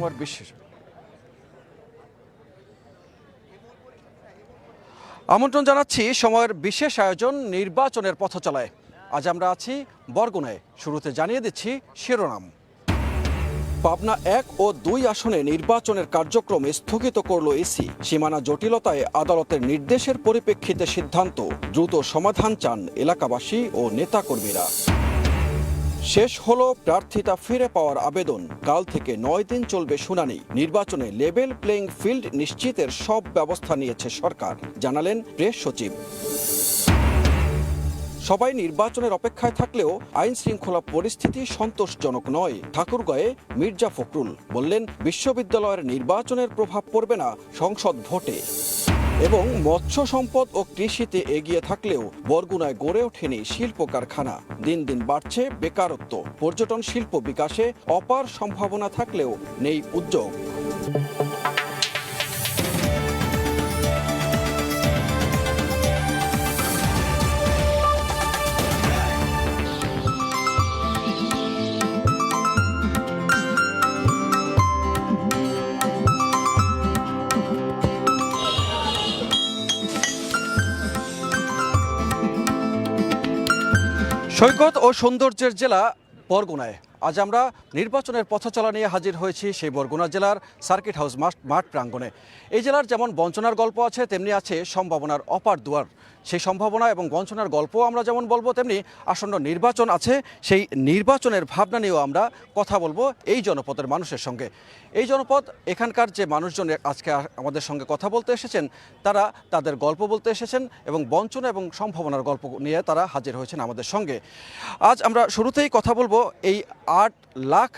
সময়ের বিশেষ আমন্ত্রণ জানাচ্ছি সময়ের বিশেষ আয়োজন নির্বাচনের পথচলায়। আজ আমরা আছি বরগুনায়। শুরুতে জানিয়ে দিচ্ছি শিরোনাম। পাবনা 1 ও 2 আসনে নির্বাচনের কার্যক্রম স্থগিত করল ইসি। সীমানা জটিলতায় আদালতের নির্দেশের পরিপ্রেক্ষিতে সিদ্ধান্ত, দ্রুত সমাধান চান এলাকাবাসী ও নেতাকর্মীরা। শেষ হলো প্রার্থিতা ফিরে পাওয়ার আবেদন। কাল থেকে 9 দিন চলবে শুনানি। নির্বাচনে লেভেল প্লেইং ফিল্ড নিশ্চিতের সব ব্যবস্থা নিয়েছে সরকার, জানালেন প্রেস সচিব। সবাই নির্বাচনের অপেক্ষায় থাকলেও আইন শৃঙ্খলা পরিস্থিতি সন্তোষজনক নয়। ঠাকুরগাঁয়ে মির্জা ফখরুল বললেন, বিশ্ববিদ্যালয়ের নির্বাচনের প্রভাব পড়বে না সংসদ ভোটে। এবং মৎস্য সম্পদ ও কৃষিতে এগিয়ে থাকলেও বরগুনায় গড়ে ওঠেনি শিল্প কারখানা। দিন দিন বাড়ছে বেকারত্ব। পর্যটন শিল্প বিকাশে অপার সম্ভাবনা থাকলেও নেই উদ্যোগ। সৈকত ও সৌন্দর্যের জেলা বরগুনায় আজ আমরা নির্বাচনের পথচলা নিয়ে হাজির হয়েছি সেই বরগুনা জেলার সার্কিট হাউস মাঠ প্রাঙ্গণে। এই জেলার যেমন বঞ্চনার গল্প আছে, তেমনি আছে সম্ভাবনার অপার দুয়ার। সেই সম্ভাবনা এবং বঞ্চনার গল্প আমরা যেমন বলবো, তেমনি আসন্ন নির্বাচন আছে, সেই নির্বাচনের ভাবনা নিয়েও আমরা কথা বলবো এই জনপদের মানুষের সঙ্গে। এই জনপদ, এখানকার যে মানুষজন আজকে আমাদের সঙ্গে কথা বলতে এসেছেন, তারা তাদের গল্প বলতে এসেছেন এবং বঞ্চনা এবং সম্ভাবনার গল্প নিয়ে তারা হাজির হয়েছেন আমাদের সঙ্গে। আজ আমরা শুরুতেই কথা বলবো এই 8 লাখ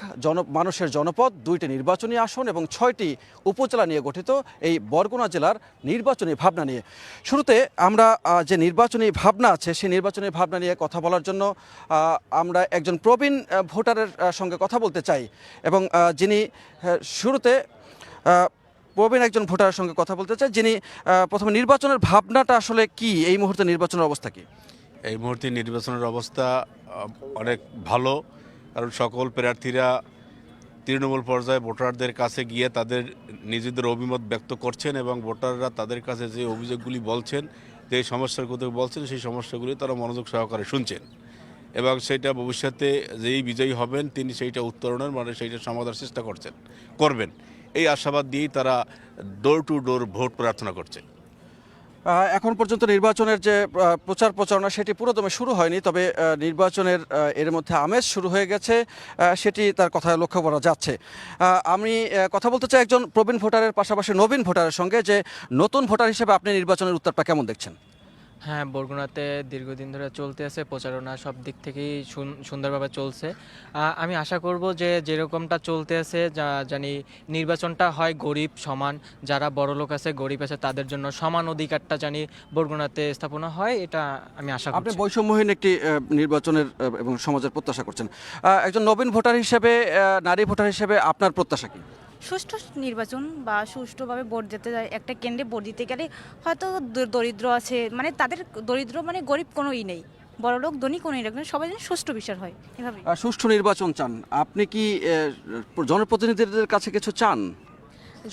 মানুষের জনপদ, 2টি নির্বাচনী আসন এবং 6টি উপজেলা নিয়ে গঠিত এই বরগুনা জেলার নির্বাচনী ভাবনা নিয়ে। শুরুতে আমরা যে নির্বাচনী ভাবনা আছে সেই নির্বাচনী ভাবনা নিয়ে কথা বলার জন্য আমরা একজন প্রবীণ ভোটারের সঙ্গে কথা বলতে চাই এবং যিনি শুরুতে প্রবীণ একজন ভোটারের সঙ্গে কথা বলতে চাই, যিনি প্রথমে নির্বাচনের ভাবনাটা আসলে কি, এই মুহূর্তে নির্বাচনের অবস্থা কি? এই মুহূর্তে নির্বাচনের অবস্থা অনেক ভালো, কারণ সকল প্রার্থীরা তৃণমূল পর্যায়ে ভোটারদের কাছে গিয়ে তাদের নিজেদের অভিমত ব্যক্ত করছেন এবং ভোটাররা তাদের কাছে যে অভিযোগগুলি বলছেন, যে সমস্যার কথা বলছেন, সেই সমস্যাগুলি তারা মনোযোগ সহকারে শুনছেন এবং সেইটা ভবিষ্যতে যেই বিজয়ী হবেন তিনি সেইটা উত্তরণের সেইটা সমাধানের চেষ্টা করবেন। এই আশাবাদ দিয়েই তারা ডোর টু ডোর ভোট প্রার্থনা করছে। এখন পর্যন্ত নির্বাচনের যে প্রচার প্রচারণা সেটি পুরোদমে শুরু হয়নি, তবে নির্বাচনের এর মধ্যে আমেজ শুরু হয়ে গেছে, সেটি তার কথায় লক্ষ্য করা যাচ্ছে। আমি কথা বলতে চাই একজন প্রবীণ ভোটারের পাশাপাশি নবীন ভোটারের সঙ্গে, যে নতুন ভোটার হিসেবে আপনি নির্বাচনের উত্তরটা কেমন দেখছেন? হ্যাঁ, বরগুনাতে দীর্ঘদিন ধরে চলতে আছে, প্রচারণা সব দিক থেকেই সুন্দরভাবে চলছে। আমি আশা করব যে যেরকমটা চলতে আছে, জানি নির্বাচনটা হয় গরিব সমান, যারা বড়লোক আছে গরিব আছে তাদের জন্য সমান অধিকারটা জানি বরগুনাতে স্থাপনা হয়, এটা আমি আশা করছি। আপনি বৈষম্যহীন একটি নির্বাচনের এবং সমাজের প্রত্যাশা করছেন। একজন নবীন ভোটার হিসেবে, নারী ভোটার হিসেবে আপনার প্রত্যাশা কি? সুষ্ঠু নির্বাচন বা সুষ্ঠুভাবে ভোট দিতে যায়। একটা কেন্দ্রে ভোট দিতে গেলে হয়তো দরিদ্র আছে, মানে তাদের দরিদ্র মানে গরিব কোনোই নেই, বড়লোক ধনী কোনোই নেই, সবাই যেন সুষ্ঠু বিচার হয়, এভাবে। সুষ্ঠু নির্বাচন চান আপনি কি? জনপ্রতিনিধিদের কাছে কিছু চান?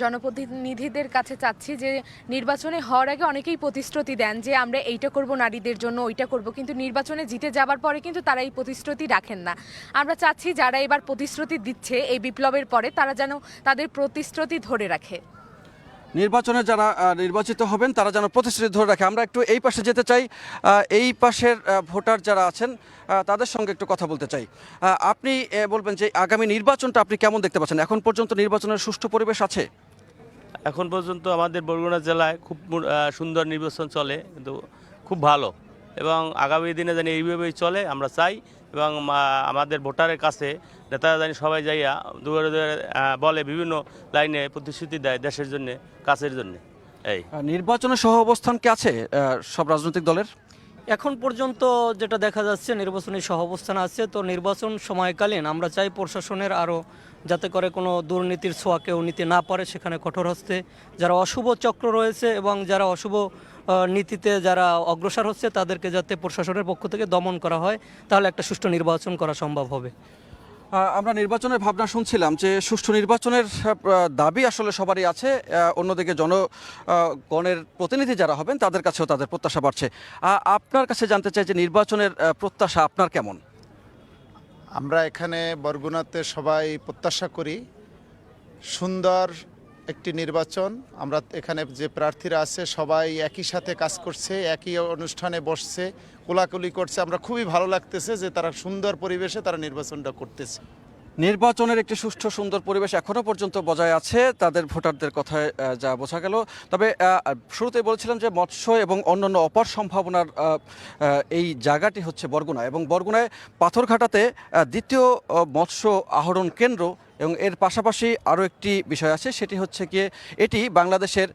জনপ্রতিনিধিদের কাছে চাচ্ছি যে নির্বাচনে হওয়ার আগে অনেকেই প্রতিশ্রুতি দেন যে আমরা এইটা করব, নারীদের জন্য ওইটা করব, কিন্তু নির্বাচনে জিতে যাবার পরে কিন্তু তারা এই প্রতিশ্রুতি রাখেন না। আমরা চাচ্ছি যারা এবার প্রতিশ্রুতি দিচ্ছে এই বিপ্লবের পরে, তারা যেন তাদের প্রতিশ্রুতি ধরে রাখে। নির্বাচনে যারা নির্বাচিত হবেন তারা যেন প্রতিশ্রুতি ধরে রাখে। আমরা একটু এই পাশে যেতে চাই, এই পাশের ভোটার যারা আছেন তাদের সঙ্গে একটু কথা বলতে চাই। আপনি বলবেন যে আগামী নির্বাচনটা আপনি কেমন দেখতে পাচ্ছেন? এখন পর্যন্ত নির্বাচনের সুষ্ঠু পরিবেশ আছে? এখন পর্যন্ত আমাদের বরগুনা জেলায় খুব সুন্দর নির্বাচন চলে, কিন্তু খুব ভালো, এবং আগামী দিনে জানি এইভাবেই চলে আমরা চাই। এবং আমাদের ভোটারের কাছে নেতারা জানি সবাই যাইয়া দুয়ারে দুয়ারে বলে, বিভিন্ন লাইনে প্রতিশ্রুতি দেয় দেশের জন্য, কাছের জন্য। এই নির্বাচনের সহ অবস্থান কি আছে সব রাজনৈতিক দলের? এখন পর্যন্ত যেটা দেখা যাচ্ছে নির্বাচনী সহাবস্থান আছে। তো নির্বাচন সময়কালীন আমরা চাই প্রশাসনের আরও যাতে করে কোনো দুর্নীতির ছোঁয়া কেউ নিতে না পারে, সেখানে কঠোর হস্তে যারা অশুভ চক্র রয়েছে এবং যারা অশুভ নীতিতে যারা অগ্রসর হচ্ছে তাদেরকে যাতে প্রশাসনের পক্ষ থেকে দমন করা হয়, তাহলে একটা সুষ্ঠু নির্বাচন করা সম্ভব হবে। আমরা নির্বাচনের ভাবনা শুনছিলাম যে সুষ্ঠু নির্বাচনের দাবি আসলে সবারই আছে, অন্যদিকে জনগণের প্রতিনিধি যারা হবেন তাদের কাছেও তাদের প্রত্যাশা বাড়ছে। আপনার কাছে জানতে চাই যে নির্বাচনের প্রত্যাশা আপনার কেমন? আমরা এখানে বরগুনাতে সবাই প্রত্যাশা করি সুন্দর একটি নির্বাচন। আমরা এখানে যে প্রার্থীরা আছে সবাই একই সাথে কাজ করছে, একই অনুষ্ঠানে বসছে, কোলাকুলি করছে। আমরা খুবই ভালো লাগতেছে যে তারা সুন্দর পরিবেশে তারা নির্বাচনটা করতেছে। নির্বাচনের একটি সুষ্ঠু সুন্দর পরিবেশ এখনো পর্যন্ত বজায় আছে তাদের ভোটারদের কথায় যা বোঝা গেল। তবে শুরুতেই বলছিলাম যে মৎস্য এবং অন্যান্য অপার সম্ভাবনার এই জায়গাটি হচ্ছে বরগুনা, এবং বরগুনায় পাথরঘাটাতে দ্বিতীয় মৎস্য আহরণ কেন্দ্র, এবং এর পাশাপাশি আরও একটি বিষয় আছে, সেটি হচ্ছে গিয়ে এটি বাংলাদেশের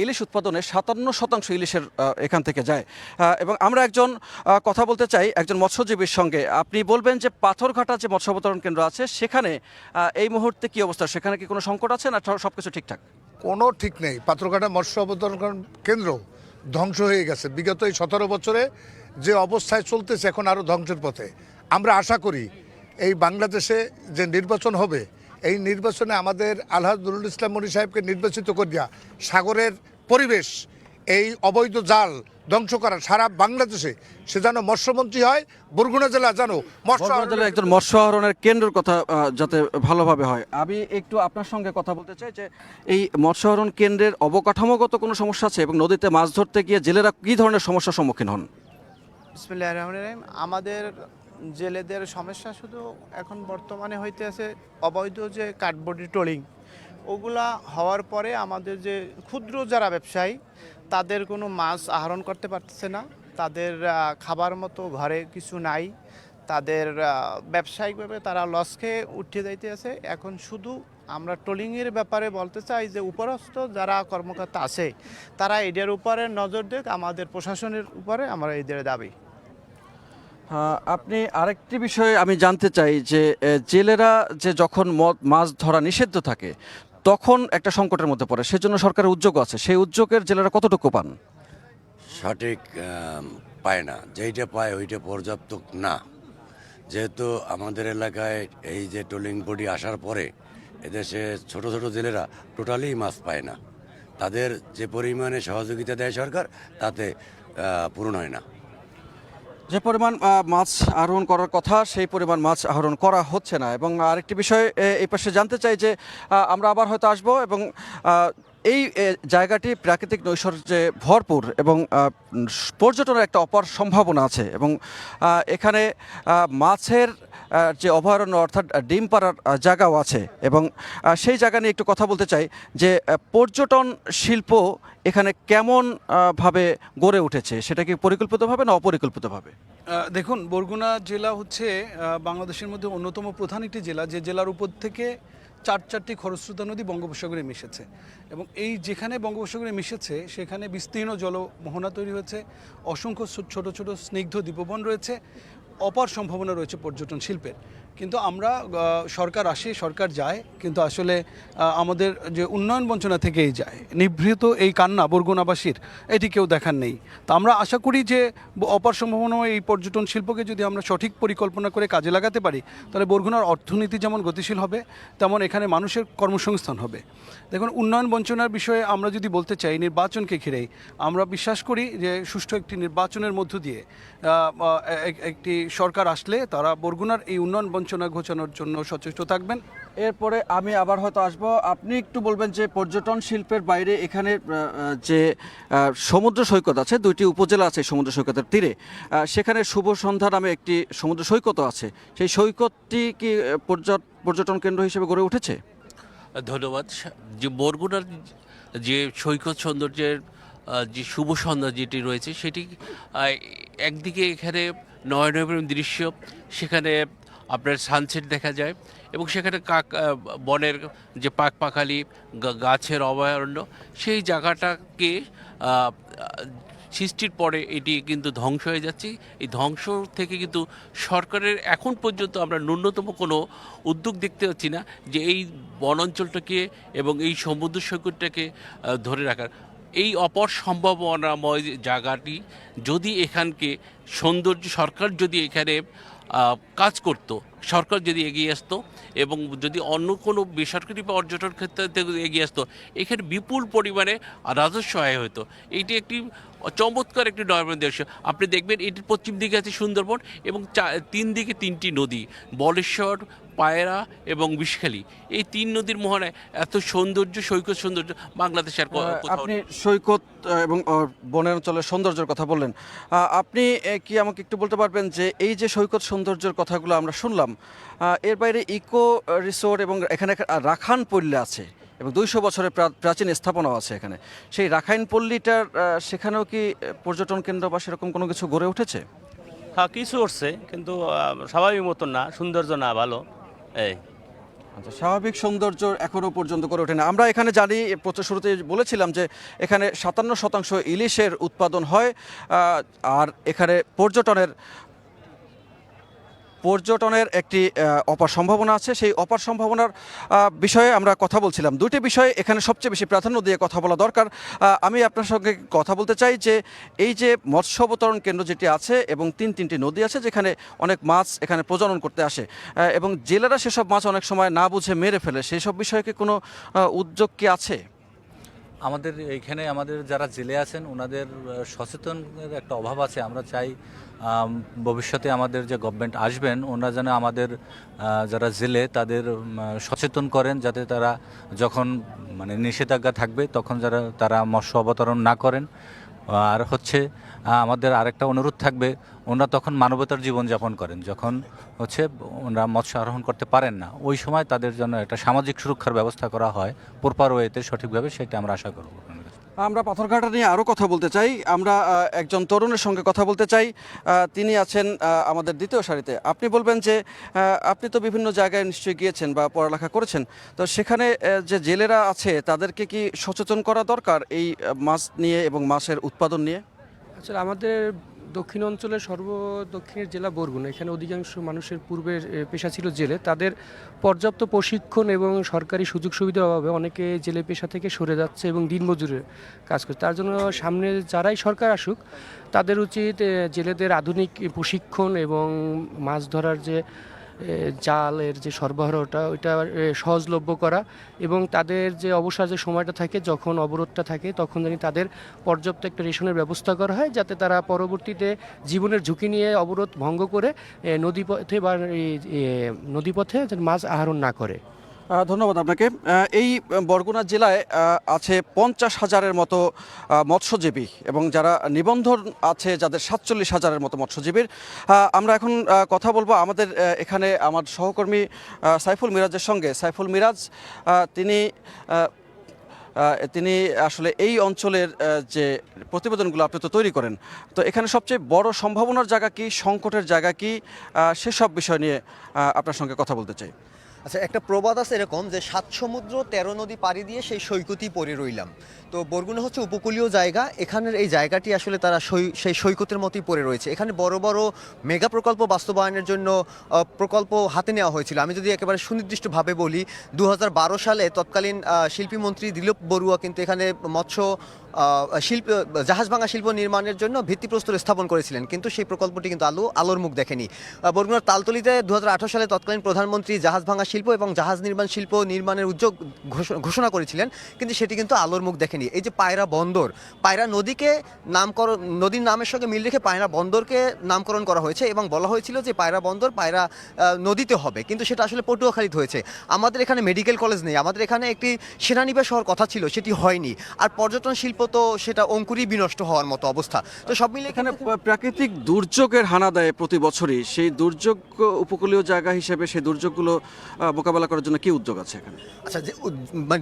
ইলিশ উৎপাদনের 57% ইলিশের এখান থেকে যায়। এবং আমরা একজন কথা বলতে চাই একজন মৎস্যজীবীর সঙ্গে। আপনি বলবেন যে পাথরঘাটা যে মৎস্য অবতরণ কেন্দ্র আছে সেখানে এই মুহূর্তে কি অবস্থা, সেখানে কি কোনো সংকট আছে না সব কিছু ঠিকঠাক? কোনো ঠিক নেই। পাথরঘাটা মৎস্য অবতরণ কেন্দ্র ধ্বংস হয়ে গেছে বিগত এই 17 বছরে। যে অবস্থায় চলতেছে এখন আরও ধ্বংসের পথে। আমরা আশা করি এই বাংলাদেশে যে নির্বাচন হবে এই নির্বাচনে আমাদের আলহাজ নুরুল ইসলাম মনি সাহেবকে নির্বাচিত করিয়া সাগরের পরিবেশ এই অবৈধ জাল ধ্বংস করা সারা বাংলাদেশে সে যেন মৎস্যমন্ত্রী হয়, বরগুনা জেলা যেন বরগুনা জেলার একজন মৎস্য আহরণের কেন্দ্রের কথা যাতে ভালোভাবে হয়। আমি একটু আপনার সঙ্গে কথা বলতে চাই যে এই মৎস্য আহরণ কেন্দ্রের অবকাঠামোগত কোনো সমস্যা আছে এবং নদীতে মাছ ধরতে গিয়ে জেলেরা কী ধরনের সমস্যার সম্মুখীন হন? বিসমিল্লাহির রহমানির রহিম। আমাদের জেলেদের সমস্যা শুধু এখন বর্তমানে হইতে আছে অবৈধ যে কাঠবডি ট্রলিং, ওগুলা হওয়ার পরে আমাদের যে ক্ষুদ্র যারা ব্যবসায়ী তাদের কোনো মাছ আহরণ করতে পারতেছে না, তাদের খাবার মতো ঘরে কিছু নাই, তাদের ব্যবসায়িকভাবে তারা লস খেয়ে উঠে যাইতে আছে। এখন শুধু আমরা ট্রলিংয়ের ব্যাপারে বলতে চাই যে উপরস্থ যারা কর্মকর্তা আছে তারা এদের উপরে নজর দেখ, আমাদের প্রশাসনের উপরে আমরা এদের দাবি। আপনি আরেকটি বিষয়ে আমি জানতে চাই যে জেলেরা যে যখন মাছ ধরা নিষিদ্ধ থাকে তখন একটা সংকটের মধ্যে পড়ে, সেজন্য সরকারের উদ্যোগ আছে, সেই উদ্যোগের জেলেরা কতটুকু পান? সঠিক পায় না, যেইটা পায় ওইটা পর্যাপ্ত না। যেহেতু আমাদের এলাকায় এই যে ট্রলিং বডি আসার পরে এদেশে ছোট ছোট জেলেরা টোটালি মাছ পায় না। তাদের যে পরিমাণে সহযোগিতা দেয় সরকার তাতে পূরণ হয় না। যে পরিমাণ মাছ আহরণ করার কথা সেই পরিমাণ মাছ আহরণ করা হচ্ছে না। এবং আরেকটি বিষয় এই পাশে জানতে চাই যে আমরা আবার হয়তো আসবো, এবং এই জায়গাটি প্রাকৃতিক নৈসর্যে ভরপুর এবং পর্যটনের একটা অপার সম্ভাবনা আছে, এবং এখানে মাছের যে অভয়ারণ্য অর্থাৎ ডিম পাড়ার জায়গাও আছে, এবং সেই জায়গা নিয়ে একটু কথা বলতে চাই যে পর্যটন শিল্প এখানে কেমন ভাবে গড়ে উঠেছে, সেটা কি পরিকল্পিতভাবে না অপরিকল্পিতভাবে? দেখুন, বরগুনা জেলা হচ্ছে বাংলাদেশের মধ্যে অন্যতম প্রধান একটি জেলা, যে জেলার উপর থেকে চারটি খরস্রোতা নদী বঙ্গোপসাগরে মিশেছে, এবং এই যেখানে বঙ্গোপসাগরে মিশেছে সেখানে বিস্তীর্ণ জলমোহনা তৈরি হয়েছে, অসংখ্য ছোট ছোট স্নিগ্ধ দ্বীপবন রয়েছে, অপার সম্ভাবনা রয়েছে পর্যটন শিল্পের। কিন্তু আমরা সরকার আসে সরকার যায়, কিন্তু আসলে আমাদের যে উন্নয়ন বঞ্চনা থেকেই যায়, নিভৃত এই কান্না বরগুনাবাসীর এটি কেউ দেখার নেই। তা আমরা আশা করি যে অপার সম্ভাবনা এই পর্যটন শিল্পকে যদি আমরা সঠিক পরিকল্পনা করে কাজে লাগাতে পারি তাহলে বরগুনার অর্থনীতি যেমন গতিশীল হবে তেমন এখানে মানুষের কর্মসংস্থান হবে। দেখুন, উন্নয়ন বঞ্চনার বিষয়ে আমরা যদি বলতে চাই নির্বাচনকে ঘিরেই, আমরা বিশ্বাস করি যে সুষ্ঠু একটি নির্বাচনের মধ্য দিয়ে একটি সরকার আসলে তারা বরগুনার এই উন্নয়ন বঞ্চনা ঘোচানোর জন্য সচেষ্ট থাকবেন। এরপরে আমি আবার হয়তো আসবো, আপনি একটু বলবেন যে পর্যটন শিল্পের বাইরে এখানে যে সমুদ্র সৈকত আছে, দুইটি উপজেলা আছে সমুদ্র সৈকতের তীরে, সেখানে শুভ সন্ধ্যা নামে একটি সমুদ্র সৈকতও আছে, সেই সৈকতটি কি পর্যটন কেন্দ্র হিসেবে গড়ে উঠেছে? ধন্যবাদ। যে বরগুনার যে সৈকত সৌন্দর্যের যে শুভ সন্ধ্যা যেটি রয়েছে সেটি একদিকে এখানে নয়নরম্য দৃশ্য, সেখানে আপনার সানসেট দেখা যায়, এবং সেখানে বনের যে পাকপাখালি গাছের অভয়ারণ্য, সেই জায়গাটাকে সৃষ্টির পরে এটি কিন্তু ধ্বংস হয়ে যাচ্ছে। এই ধ্বংস থেকে কিন্তু সরকারের এখন পর্যন্ত আমরা ন্যূনতম কোনো উদ্যোগ দেখতে পাচ্ছি না যে এই বন অঞ্চলটাকে এবং এই সমুদ্র সৈকতটাকে ধরে রাখার। এই অপর সম্ভাবনাময় জায়গাটি যদি এখানকে সৌন্দর্য সরকার যদি এখানে কাজ করত, সরকার যদি এগিয়ে আসতো এবং যদি অন্য কোনো বেসরকারি পর্যটন ক্ষেত্রে এগিয়ে আসতো, এখানে বিপুল পরিমাণে রাজস্ব আয় হতো। এইটি একটি চমৎকার একটি নয়ন দৃশ্য। আপনি দেখবেন এটির পশ্চিম দিকে আছে সুন্দরবন এবং তিন দিকে তিনটি নদী, বলেশ্বর, পায়রা এবং বিষখালী। এই তিন নদীর মোহনায় এত সৌন্দর্য, সৈকত সৌন্দর্য বাংলাদেশে আর কোথাও আপনি সৈকত এবং বনের অঞ্চলের সৌন্দর্যের কথা বললেন। আপনি কি আমাকে একটু বলতে পারবেন যে এই যে সৈকত সৌন্দর্যের কথাগুলো আমরা শুনলাম, এর বাইরে ইকো রিসোর্ট এবং এখানে রাখান পল্লী আছে এবং 200 বছরের প্রাচীন স্থাপনাও আছে এখানে, সেই রাখাইন পল্লীটার সেখানেও কি পর্যটন কেন্দ্র বা সেরকম কোনো কিছু গড়ে উঠেছে? হ্যাঁ, কিছু উঠছে, কিন্তু স্বাভাবিক মতন না, সৌন্দর্য না ভালো এই। আচ্ছা, স্বাভাবিক সৌন্দর্য এখনো পর্যন্ত করে ওঠে না। আমরা এখানে জানি, শুরুতে বলেছিলাম যে এখানে 57% ইলিশের উৎপাদন হয়, আর এখানে পর্যটনের একটি অপার সম্ভাবনা আছে। সেই অপার সম্ভাবনার বিষয়ে আমরা কথা বলছিলাম। দুটি বিষয়ে এখানে সবচেয়ে বেশি প্রাধান্য দিয়ে কথা বলা দরকার। আমি আপনার সঙ্গে কথা বলতে চাই যে এই যে মৎস্য অবতরণ কেন্দ্র যেটি আছে এবং তিনটি নদী আছে যেখানে অনেক মাছ এখানে প্রজনন করতে আসে এবং জেলেরা সেসব মাছ অনেক সময় না বুঝে মেরে ফেলে, সেই সব বিষয়ে কি কোনো উদ্যোগ কি আছে? আমাদের এইখানে আমাদের যারা জেলে আছেন ওনাদের সচেতনের একটা অভাব আছে। আমরা চাই ভবিষ্যতে আমাদের যে গভর্নমেন্ট আসবেন ওনারা যেন আমাদের যারা জেলে তাদের সচেতন করেন, যাতে তারা যখন মানে নিষেধাজ্ঞা থাকবে তখন তারা মৎস্য অবতরণ না করেন। আর হচ্ছে আমাদের আরেকটা অনুরোধ থাকবে, ওনারা তখন মানবতার জীবনযাপন করেন, যখন হচ্ছে ওনারা মৎস্য আরোহণ করতে পারেন না, ওই সময় তাদের জন্য একটা সামাজিক সুরক্ষার ব্যবস্থা করা হয় প্রপার ওয়েতে, সঠিকভাবে, সেটা আমরা আশা করব। আমরা পাথরঘাটা নিয়ে আরও কথা বলতে চাই। আমরা একজন তরুণের সঙ্গে কথা বলতে চাই। তিনি আছেন আমাদের দ্বিতীয় সারিতে। আপনি বলবেন যে আপনি তো বিভিন্ন জায়গায় নিশ্চয়ই গিয়েছেন বা পড়ালেখা করেছেন, তো সেখানে যে জেলেরা আছে তাদেরকে কি সচেতন করা দরকার এই মাছ নিয়ে এবং মাছের উৎপাদন নিয়ে? আসলে আমাদের দক্ষিণ অঞ্চলের সর্বদক্ষিণের জেলা বরগুনা, এখানে অধিকাংশ মানুষের পূর্বের পেশা ছিল জেলে। তাদের পর্যাপ্ত প্রশিক্ষণ এবং সরকারি সুযোগ সুবিধার অভাবে অনেকে জেলে পেশা থেকে সরে যাচ্ছে এবং দিনমজুরের কাজ করছে। তার জন্য সামনে যারাই সরকার আসুক তাদের উচিত জেলেদের আধুনিক প্রশিক্ষণ এবং মাছ ধরার যে জালের যে সরবরাহটা ওইটা সহজলভ্য করা এবং তাদের যে অবসর যে সময়টা থাকে যখন অবরোধটা থাকে তখন যেন তাদের পর্যাপ্ত একটা রেশনের ব্যবস্থা করা হয়, যাতে তারা পরবর্তীতে জীবনের ঝুঁকি নিয়ে অবরোধ ভঙ্গ করে নদীপথে যেন মাছ আহরণ না করে। ধন্যবাদ আপনাকে। এই বরগুনা জেলায় আছে 50,000-এর মতো মৎস্যজীবী এবং যারা নিবন্ধন আছে যাদের 47,000-এর মতো মৎস্যজীবীর। আমরা এখন কথা বলবো আমাদের এখানে আমার সহকর্মী সাইফুল মিরাজের সঙ্গে। সাইফুল মিরাজ তিনি আসলে এই অঞ্চলের যে প্রতিবেদনগুলো আপনি তো তৈরি করেন, তো এখানে সবচেয়ে বড় সম্ভাবনার জায়গা কি, সংকটের জায়গা কি, সেসব বিষয় নিয়ে আপনার সঙ্গে কথা বলতে চাই। আচ্ছা, একটা প্রবাদ আছে এরকম যে 7 সমুদ্র 13 নদী পাড়ি দিয়ে সেই সৈকতই পড়ে রইলাম। তো বরগুনা হচ্ছে উপকূলীয় জায়গা, এখানের এই জায়গাটি আসলে তারা সেই সৈকতের মতোই পড়ে রয়েছে। এখানে বড় বড় মেগা প্রকল্প বাস্তবায়নের জন্য প্রকল্প হাতে নেওয়া হয়েছিল। আমি যদি একেবারে সুনির্দিষ্টভাবে বলি, 2012 সালে তৎকালীন শিল্পীমন্ত্রী দিলীপ বড়ুয়া কিন্তু এখানে জাহাজ ভাঙা শিল্প নির্মাণের জন্য ভিত্তিপ্রস্তর স্থাপন করেছিলেন, কিন্তু সেই প্রকল্পটি কিন্তু আলোর মুখ দেখেনি। বরগুনার তালতলিতে 2018 সালে তৎকালীন প্রধানমন্ত্রী জাহাজ ভাঙা শিল্প এবং জাহাজ নির্মাণ শিল্প নির্মাণের উদ্যোগ ঘোষণা করেছিলেন, কিন্তু সেটি কিন্তু আলোর মুখ দেখেনি। এই যে পায়রা বন্দর, পায়রা নদীকে নদীর নামের সঙ্গে মিল রেখে পায়রা বন্দরকে নামকরণ করা হয়েছে এবং বলা হয়েছিল যে পায়রা বন্দর পায়রা নদীতে হবে, কিন্তু সেটা আসলে পটুয়াখালীতে হয়েছে। আমাদের এখানে মেডিকেল কলেজ নেই, আমাদের এখানে একটি সেনানিবাস হওয়ার কথা ছিল, সেটি হয়নি। আর পর্যটন শিল্প তো সেটা অঙ্কুরই বিনষ্ট হওয়ার মতো অবস্থা। তো সব মিলে এখানে প্রাকৃতিক দুর্যোগের হানা দেয় প্রতি বছরই, সেই দুর্যোগ উপকূলীয় জায়গা হিসেবে সেই দুর্যোগগুলো মোকাবেলা করার জন্য কি উদ্যোগ আছে এখানে? আচ্ছা, যে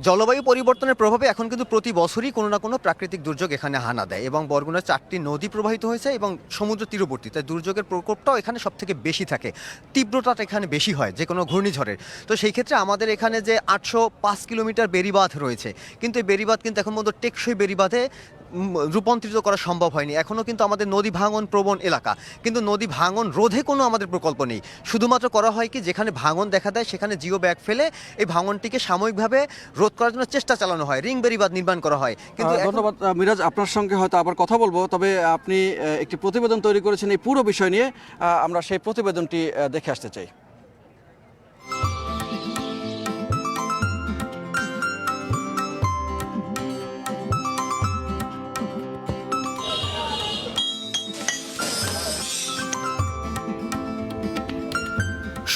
জলবায়ু পরিবর্তনের প্রভাবে এখন কিন্তু প্রতি বছরই কোনো না কোনো প্রাকৃতিক দুর্যোগ এখানে হানা দেয় এবং বরগুনার 4টি নদী প্রবাহিত হয়েছে এবং সমুদ্র তীরবর্তী, তাই দুর্যোগের প্রকোপটাও এখানে সব থেকে বেশি থাকে, তীব্রতাটা এখানে বেশি হয় যে কোনো ঘূর্ণিঝড়ের। তো সেই ক্ষেত্রে আমাদের এখানে যে 805 কিলোমিটার বেড়িবাঁধ রয়েছে, কিন্তু এই বেড়িবাঁধ কিন্তু এখন পর্যন্ত টেকসই বেড়িবাঁধে রূপান্তরিত করা সম্ভব হয়নি। এখনও কিন্তু আমাদের নদী ভাঙন প্রবণ এলাকা, কিন্তু নদী ভাঙন রোধে কোনো আমাদের প্রকল্প নেই। শুধুমাত্র করা হয় কি, যেখানে ভাঙন দেখা দেয় সেখানে জিও ব্যাগ ফেলে এই ভাঙনটিকে সাময়িকভাবে রোধ করার জন্য চেষ্টা চালানো হয়, রিং বেড়িবাঁধ নির্মাণ করা হয়। কিন্তু ধন্যবাদ মিরাজ, আপনার সঙ্গে হয়তো আবার কথা বলবো, তবে আপনি একটি প্রতিবেদন তৈরি করেছেন এই পুরো বিষয় নিয়ে, আমরা সেই প্রতিবেদনটি দেখে আসতে চাই।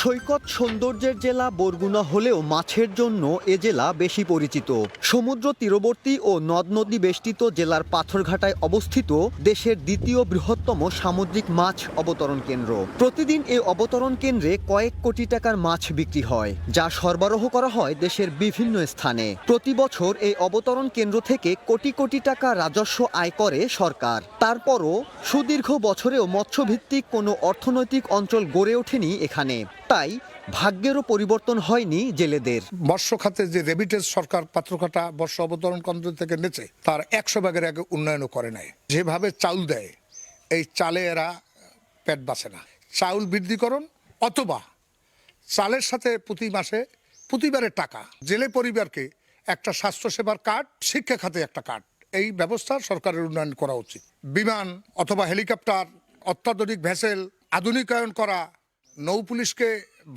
সৈকত সৌন্দর্যের জেলা বরগুনা হলেও মাছের জন্য এ জেলা বেশি পরিচিত। সমুদ্র তীরবর্তী ও নদ নদী বেষ্টিত জেলার পাথরঘাটায় অবস্থিত দেশের দ্বিতীয় বৃহত্তম সামুদ্রিক মাছ অবতরণ কেন্দ্র। প্রতিদিন এই অবতরণ কেন্দ্রে কয়েক কোটি টাকার মাছ বিক্রি হয়, যা সরবরাহ করা হয় দেশের বিভিন্ন স্থানে। প্রতি বছর এই অবতরণ কেন্দ্র থেকে কোটি কোটি টাকা রাজস্ব আয় করে সরকার। তারপরও সুদীর্ঘ বছরেও মৎস্যভিত্তিক কোনো অর্থনৈতিক অঞ্চল গড়ে ওঠেনি এখানে। তাই ভাগ্যেরও পরিবর্তন হয়নি জেলেদের। মৎস্য খাতে যে রেমিটেন্স সরকার পাত্রঘাটা মৎস্য অবতরণ কেন্দ্র থেকে নেছে, তার 100 ভাগের আগে উন্নয়নও করে নাই। যেভাবে চাউল দেয়, এই চালে এরা পেট বাঁচে না। চাউল বৃদ্ধিকরণ অথবা চালের সাথে প্রতি মাসে প্রতিবারের টাকা, জেলে পরিবারকে একটা স্বাস্থ্যসেবার কার্ড, শিক্ষা খাতে একটা কার্ড, এই ব্যবস্থা সরকারের উন্নয়ন করা উচিত। বিমান অথবা হেলিকপ্টার, অত্যাধুনিক ভেসেল আধুনিকায়ন করা, নৌ পুলিশকে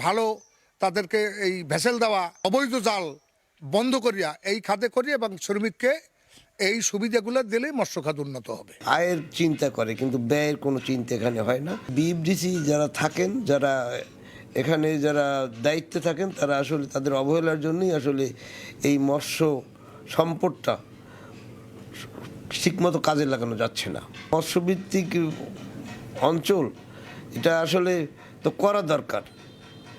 ভালো তাদেরকে এই ভেসেল দেওয়া, অবৈধ জাল বন্ধ করিয়া এই খাতে করিয়া এবং শ্রমিককে এই সুবিধাগুলো দিলে মৎস্য খাত উন্নত হবে। আয়ের চিন্তা করে কিন্তু ব্যয়ের কোনো চিন্তা এখানে হয় না। বিএফডিসি যারা থাকেন, যারা এখানে যারা দায়িত্বে থাকেন, তারা আসলে তাদের অবহেলার জন্যই আসলে এই মৎস্য সম্পদটা ঠিকমতো কাজে লাগানো যাচ্ছে না। মৎস্যভিত্তিক অঞ্চল এটা আসলে তো করা দরকার,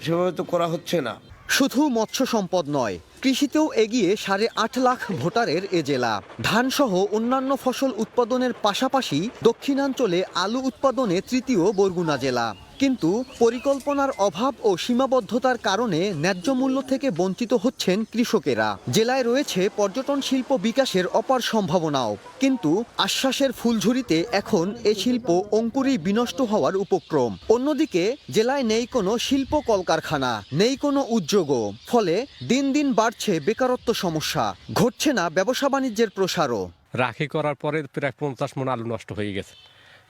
সেভাবে তো করা হচ্ছে না। শুধু মৎস্য সম্পদ নয়, কৃষিতেও এগিয়ে 8.5 লাখ ভোটারের এ জেলা। ধানসহ অন্যান্য ফসল উৎপাদনের পাশাপাশি দক্ষিণাঞ্চলে আলু উৎপাদনে তৃতীয় বরগুনা জেলা। কিন্তু পরিকল্পনার অভাব ও সীমাবদ্ধতার কারণে ন্যায্য মূল্য থেকে বঞ্চিত হচ্ছেন কৃষকেরা। জেলায় রয়েছে পর্যটন শিল্প বিকাশের অপার সম্ভাবনাও, কিন্তু আশ্বাসের ফুলঝুরিতে এখন এ শিল্প অঙ্কুরেই বিনষ্ট হওয়ার উপক্রম। অন্যদিকে জেলায় নেই কোনো শিল্প কলকারখানা, নেই কোনো উদ্যোগও, ফলে দিন দিন বাড়ছে বেকারত্ব সমস্যা, ঘটছে না ব্যবসা বাণিজ্যের প্রসারও। রাখি করার পরে প্রায় 50 মণ আলু নষ্ট হয়ে গেছে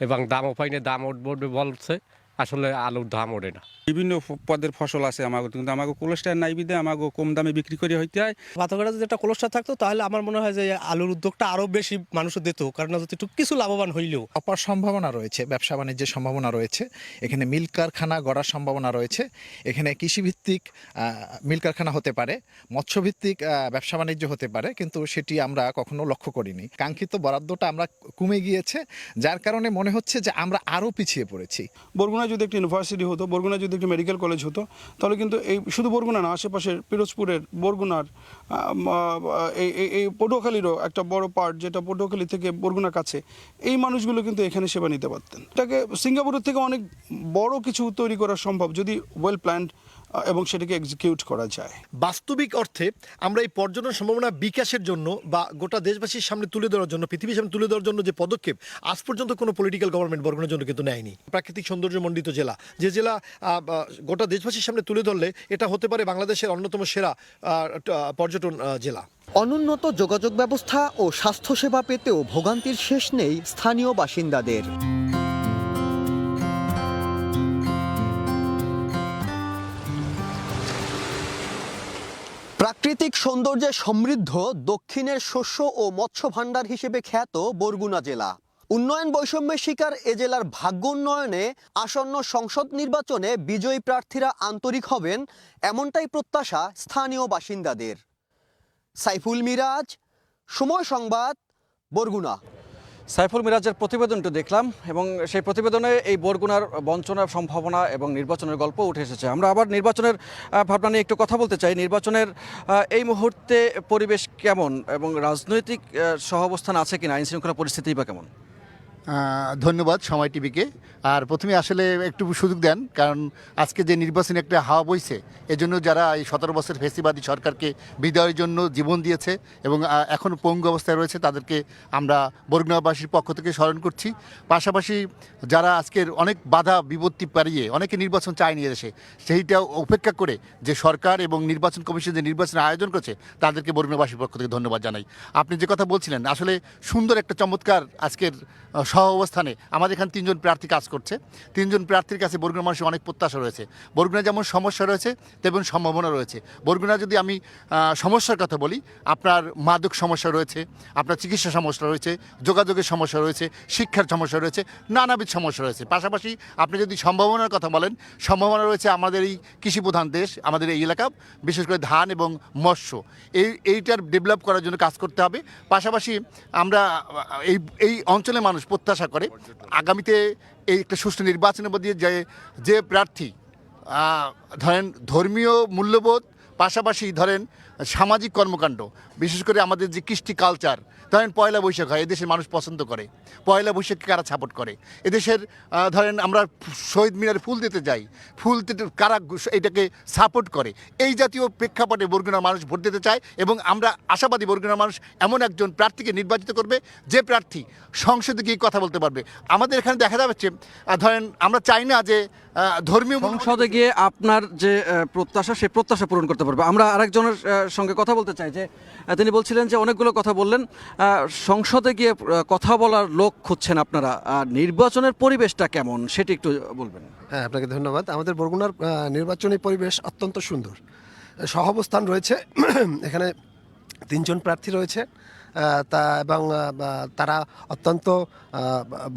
এবং দামও পাইনি, দাম উঠবে বলছে, আসলে আলুর দাম ওঠে না। বিভিন্ন পদের ফসল আছে আমাকে, কিন্তু আমাকে কোলেস্টার নাই বিদে আমাকে কম দামে বিক্রি করে হইতে হয়। পাথরঘাটা যদি একটা কোলেস্টার থাকতো তাহলে আমার মনে হয় যে আলুর উদ্যোগটা আরো বেশি মানুষ দিত, কারণ একটু কিছু লাভবান হইলেও। অপার সম্ভাবনা রয়েছে, ব্যবসা বাণিজ্যের সম্ভাবনা রয়েছে, এখানে মিল কারখানা গড়ার সম্ভাবনা রয়েছে, এখানে কৃষিভিত্তিক মিল কারখানা হতে পারে, মৎস্যভিত্তিক ব্যবসা বাণিজ্য হতে পারে, কিন্তু সেটি আমরা কখনো লক্ষ্য করিনি। কাঙ্ক্ষিত বরাদ্দটা আমরা কমে গিয়েছে, যার কারণে মনে হচ্ছে যে আমরা আরও পিছিয়ে পড়েছি। বরগুনায় যদি একটা ইউনিভার্সিটি হতো, বরগুনায় যদি একটা মেডিকেল কলেজ হতো, তাহলে কিন্তু এই শুধু বরগুনা না, আশেপাশের পিরোজপুরের, বরগুনার, এই পটুয়াখালীরও একটা বড় পার্ট, যেটা পটুয়াখালী থেকে বরগুনার কাছে, এই মানুষগুলো কিন্তু এখানে সেবা নিতে পারতেন। এটাকে সিঙ্গাপুরের থেকে অনেক বড় কিছু তৈরি করা সম্ভব যদি ওয়েল প্ল্যান্ড এবং সেটাকে এক্সিকিউট করা যায়। বাস্তবিক অর্থে আমরা এই পর্যটন সম্ভাবনা বিকাশের জন্য বা গোটা দেশবাসীর সামনে তুলে ধরার জন্য, পৃথিবীর সামনে তুলে ধরার জন্য যে পদক্ষেপ আজ পর্যন্ত কোনো পলিটিক্যাল গভর্নমেন্ট বরগুনার জন্য কিন্তু নেয়নি। প্রাকৃতিক সৌন্দর্যমণ্ডিত জেলা, যে জেলা গোটা দেশবাসীর সামনে তুলে ধরলে এটা হতে পারে বাংলাদেশের অন্যতম সেরা পর্যটন জেলা। অনুন্নত যোগাযোগ ব্যবস্থা ও স্বাস্থ্যসেবা পেতেও ভোগান্তির শেষ নেই স্থানীয় বাসিন্দাদের। প্রাকৃতিক সৌন্দর্যে সমৃদ্ধ দক্ষিণের শস্য ও মৎস্য ভাণ্ডার হিসেবে খ্যাত বরগুনা জেলা। উন্নয়ন বৈষম্যের শিকার এ জেলার ভাগ্য উন্নয়নে আসন্ন সংসদ নির্বাচনে বিজয়ী প্রার্থীরা আন্তরিক হবেন, এমনটাই প্রত্যাশা স্থানীয় বাসিন্দাদের। সাইফুল মিরাজ, সময় সংবাদ, বরগুনা। সাইফুল মিরাজের প্রতিবেদনটি দেখলাম এবং সেই প্রতিবেদনে এই বরগুনার বঞ্চনার সম্ভাবনা এবং নির্বাচনের গল্প উঠে এসেছে। আমরা আবার নির্বাচনের ভাবনা নিয়ে একটু কথা বলতে চাই। নির্বাচনের এই মুহূর্তে পরিবেশ কেমন এবং রাজনৈতিক সহাবস্থান আছে কিনা, আইন শৃঙ্খলা পরিস্থিতি বা কেমন? ধন্যবাদ সময় টিভিকে। আর প্রথমে আসলে একটু সুযোগ দেন, কারণ আজকে যে নির্বাচনী একটা হাওয়া বইছে, এজন্য যারা এই 17 বছর ফেসিবাদী সরকারকে বিদায়ের জন্য জীবন দিয়েছে এবং এখন পঙ্গু অবস্থায় রয়েছে, তাদেরকে আমরা বরগুনাবাসীর পক্ষ থেকে স্মরণ করছি। পাশাপাশি যারা আজকের অনেক বাধা বিপত্তি পারিয়ে অনেকে নির্বাচন চায়নি এদেশে, সেইটা উপেক্ষা করে যে সরকার এবং নির্বাচন কমিশন যে নির্বাচনের আয়োজন করছে, তাদেরকে বরগুনাবাসীর পক্ষ থেকে ধন্যবাদ জানাই। আপনি যে কথা বলছিলেন, আসলে সুন্দর একটা চমৎকার আজকের সহ অবস্থানে আমাদের এখানে 3 জন প্রার্থী কাজ করছে। 3 জন প্রার্থীর কাছে বরগুনা মানুষের অনেক প্রত্যাশা রয়েছে। বরগুনা যেমন সমস্যা রয়েছে তেমন সম্ভাবনা রয়েছে। বরগুনা যদি আমি সমস্যার কথা বলি, আপনার মাদক সমস্যা রয়েছে, আপনার চিকিৎসা সমস্যা রয়েছে, যোগাযোগের সমস্যা রয়েছে, শিক্ষার সমস্যা রয়েছে, নানাবিধ সমস্যা রয়েছে। পাশাপাশি আপনি যদি সম্ভাবনার কথা বলেন, সম্ভাবনা রয়েছে আমাদের এই কৃষিপ্রধান দেশ, আমাদের এই এলাকা, বিশেষ করে ধান এবং মৎস্য, এইটার ডেভেলপ করার জন্য কাজ করতে হবে। পাশাপাশি আমরা এই অঞ্চলের মানুষ প্রত্যাশা করে আগামীতে এই একটা সুষ্ঠু নির্বাচনের মধ্যে যে প্রার্থী ধরেন ধর্মীয় মূল্যবোধ, পাশাপাশি ধরেন সামাজিক কর্মকাণ্ড, বিশেষ করে আমাদের যে কৃষ্টি কালচার, ধরেন পয়লা বৈশাখ হয়, এদেশের মানুষ পছন্দ করে। পয়লা বৈশাখকে কারা সাপোর্ট করে? এদেশের ধরেন আমরা শহীদ মিনারে ফুল দিতে যাই, ফুল দিতে কারা এটাকে সাপোর্ট করে? এই জাতীয় প্রেক্ষাপটে বরগুনার মানুষ ভোট দিতে চায় এবং আমরা আশাবাদী বরগুনার মানুষ এমন একজন প্রার্থীকে নির্বাচিত করবে যে প্রার্থী সংসদে গিয়ে কথা বলতে পারবে। আমাদের এখানে দেখা যাচ্ছে, ধরেন আমরা চাই না যে ধর্মীয় সংসদে গিয়ে আপনার যে প্রত্যাশা, সেই প্রত্যাশা পূরণ করতে পারবে। আমরা আরেকজনের সঙ্গে কথা বলতে চাই, যে তিনি বলছিলেন যে অনেকগুলো কথা বললেন, সংসদে গিয়ে কথা বলার লোক খুঁজছেন আপনারা, নির্বাচনের পরিবেশটা কেমন সেটি একটু বলবেন। হ্যাঁ, আপনাকে ধন্যবাদ। আমাদের বরগুনার নির্বাচনী পরিবেশ অত্যন্ত সুন্দর। সহাবস্থান রয়েছে, এখানে 3 জন প্রার্থী রয়েছে, এবং তারা অত্যন্ত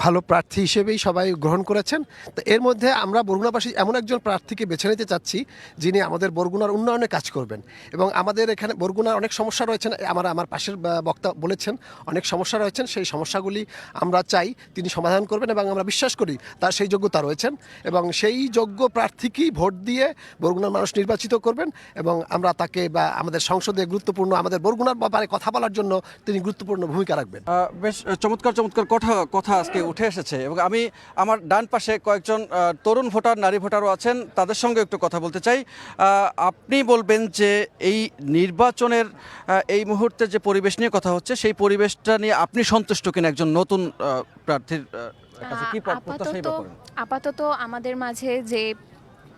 ভালো প্রার্থী হিসেবেই সবাই গ্রহণ করেছেন। তো এর মধ্যে আমরা বরগুনাবাসী এমন একজন প্রার্থীকে বেছে নিতে চাচ্ছি যিনি আমাদের বরগুনার উন্নয়নে কাজ করবেন। এবং আমাদের এখানে বরগুনার অনেক সমস্যা রয়েছেন, আমার পাশের বক্তা বলেছেন অনেক সমস্যা রয়েছেন, সেই সমস্যাগুলি আমরা চাই তিনি সমাধান করবেন এবং আমরা বিশ্বাস করি তার সেই যোগ্যতা রয়েছেন এবং সেই যোগ্য প্রার্থীকেই ভোট দিয়ে বরগুনার মানুষ নির্বাচিত করবেন এবং আমরা তাকে আমাদের সংসদে গুরুত্বপূর্ণ, আমাদের বরগুনার ব্যাপারে কথা বলার জন্য তিনি গুরুত্বপূর্ণ ভূমিকা রাখবেন। বেশ চমৎকার চমৎকার কথা আজকে উঠে এসেছে এবং আমি আমার ডান পাশে কয়েকজন তরুণ ভোটার, নারী ভোটারও আছেন, তাদের সঙ্গে একটু কথা বলতে চাই। আপনি বলবেন যে এই নির্বাচনের এই মুহূর্তে যে পরিবেশ নিয়ে কথা হচ্ছে, সেই পরিবেশটা নিয়ে আপনি সন্তুষ্ট কিনা একজন নতুন প্রার্থীর কাছে? কি প্রত্যাশা করেন? আপাতত আমাদের মাঝে যে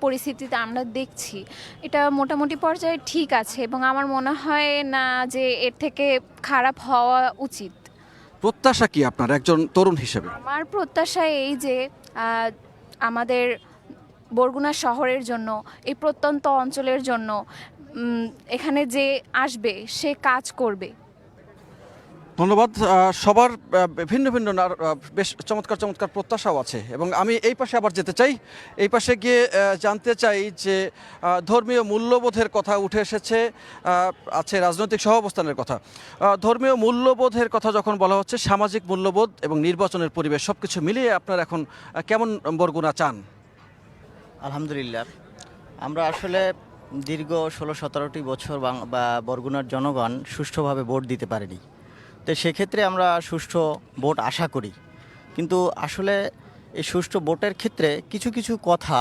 পরিস্থিতিতে আমরা দেখছি, এটা মোটামুটি পর্যায়ে ঠিক আছে এবং আমার মনে হয় না যে এর থেকে খারাপ হওয়া উচিত। প্রত্যাশা কি আপনার একজন তরুণ হিসেবে? আমার প্রত্যাশা এই যে আমাদের বরগুনা শহরের জন্য, এই প্রত্যন্ত অঞ্চলের জন্য এখানে যে আসবে সে কাজ করবে। ধন্যবাদ। সবার ভিন্ন ভিন্ন বেশ চমৎকার চমৎকার প্রত্যাশাও আছে এবং আমি এই পাশে আবার যেতে চাই। এই পাশে গিয়ে জানতে চাই যে ধর্মীয় মূল্যবোধের কথা উঠে এসেছে, আছে রাজনৈতিক সহাবস্থানের কথা। ধর্মীয় মূল্যবোধের কথা যখন বলা হচ্ছে, সামাজিক মূল্যবোধ এবং নির্বাচনের পরিবেশ সব কিছু মিলিয়ে আপনার এখন কেমন বরগুনা চান? আলহামদুলিল্লাহ, আমরা আসলে দীর্ঘ 16-17টি বছর বা বরগুনার জনগণ সুষ্ঠুভাবে ভোট দিতে পারেনি। তো সেক্ষেত্রে আমরা সুষ্ঠু ভোট আশা করি, কিন্তু আসলে এই সুষ্ঠু ভোটের ক্ষেত্রে কিছু কিছু কথা,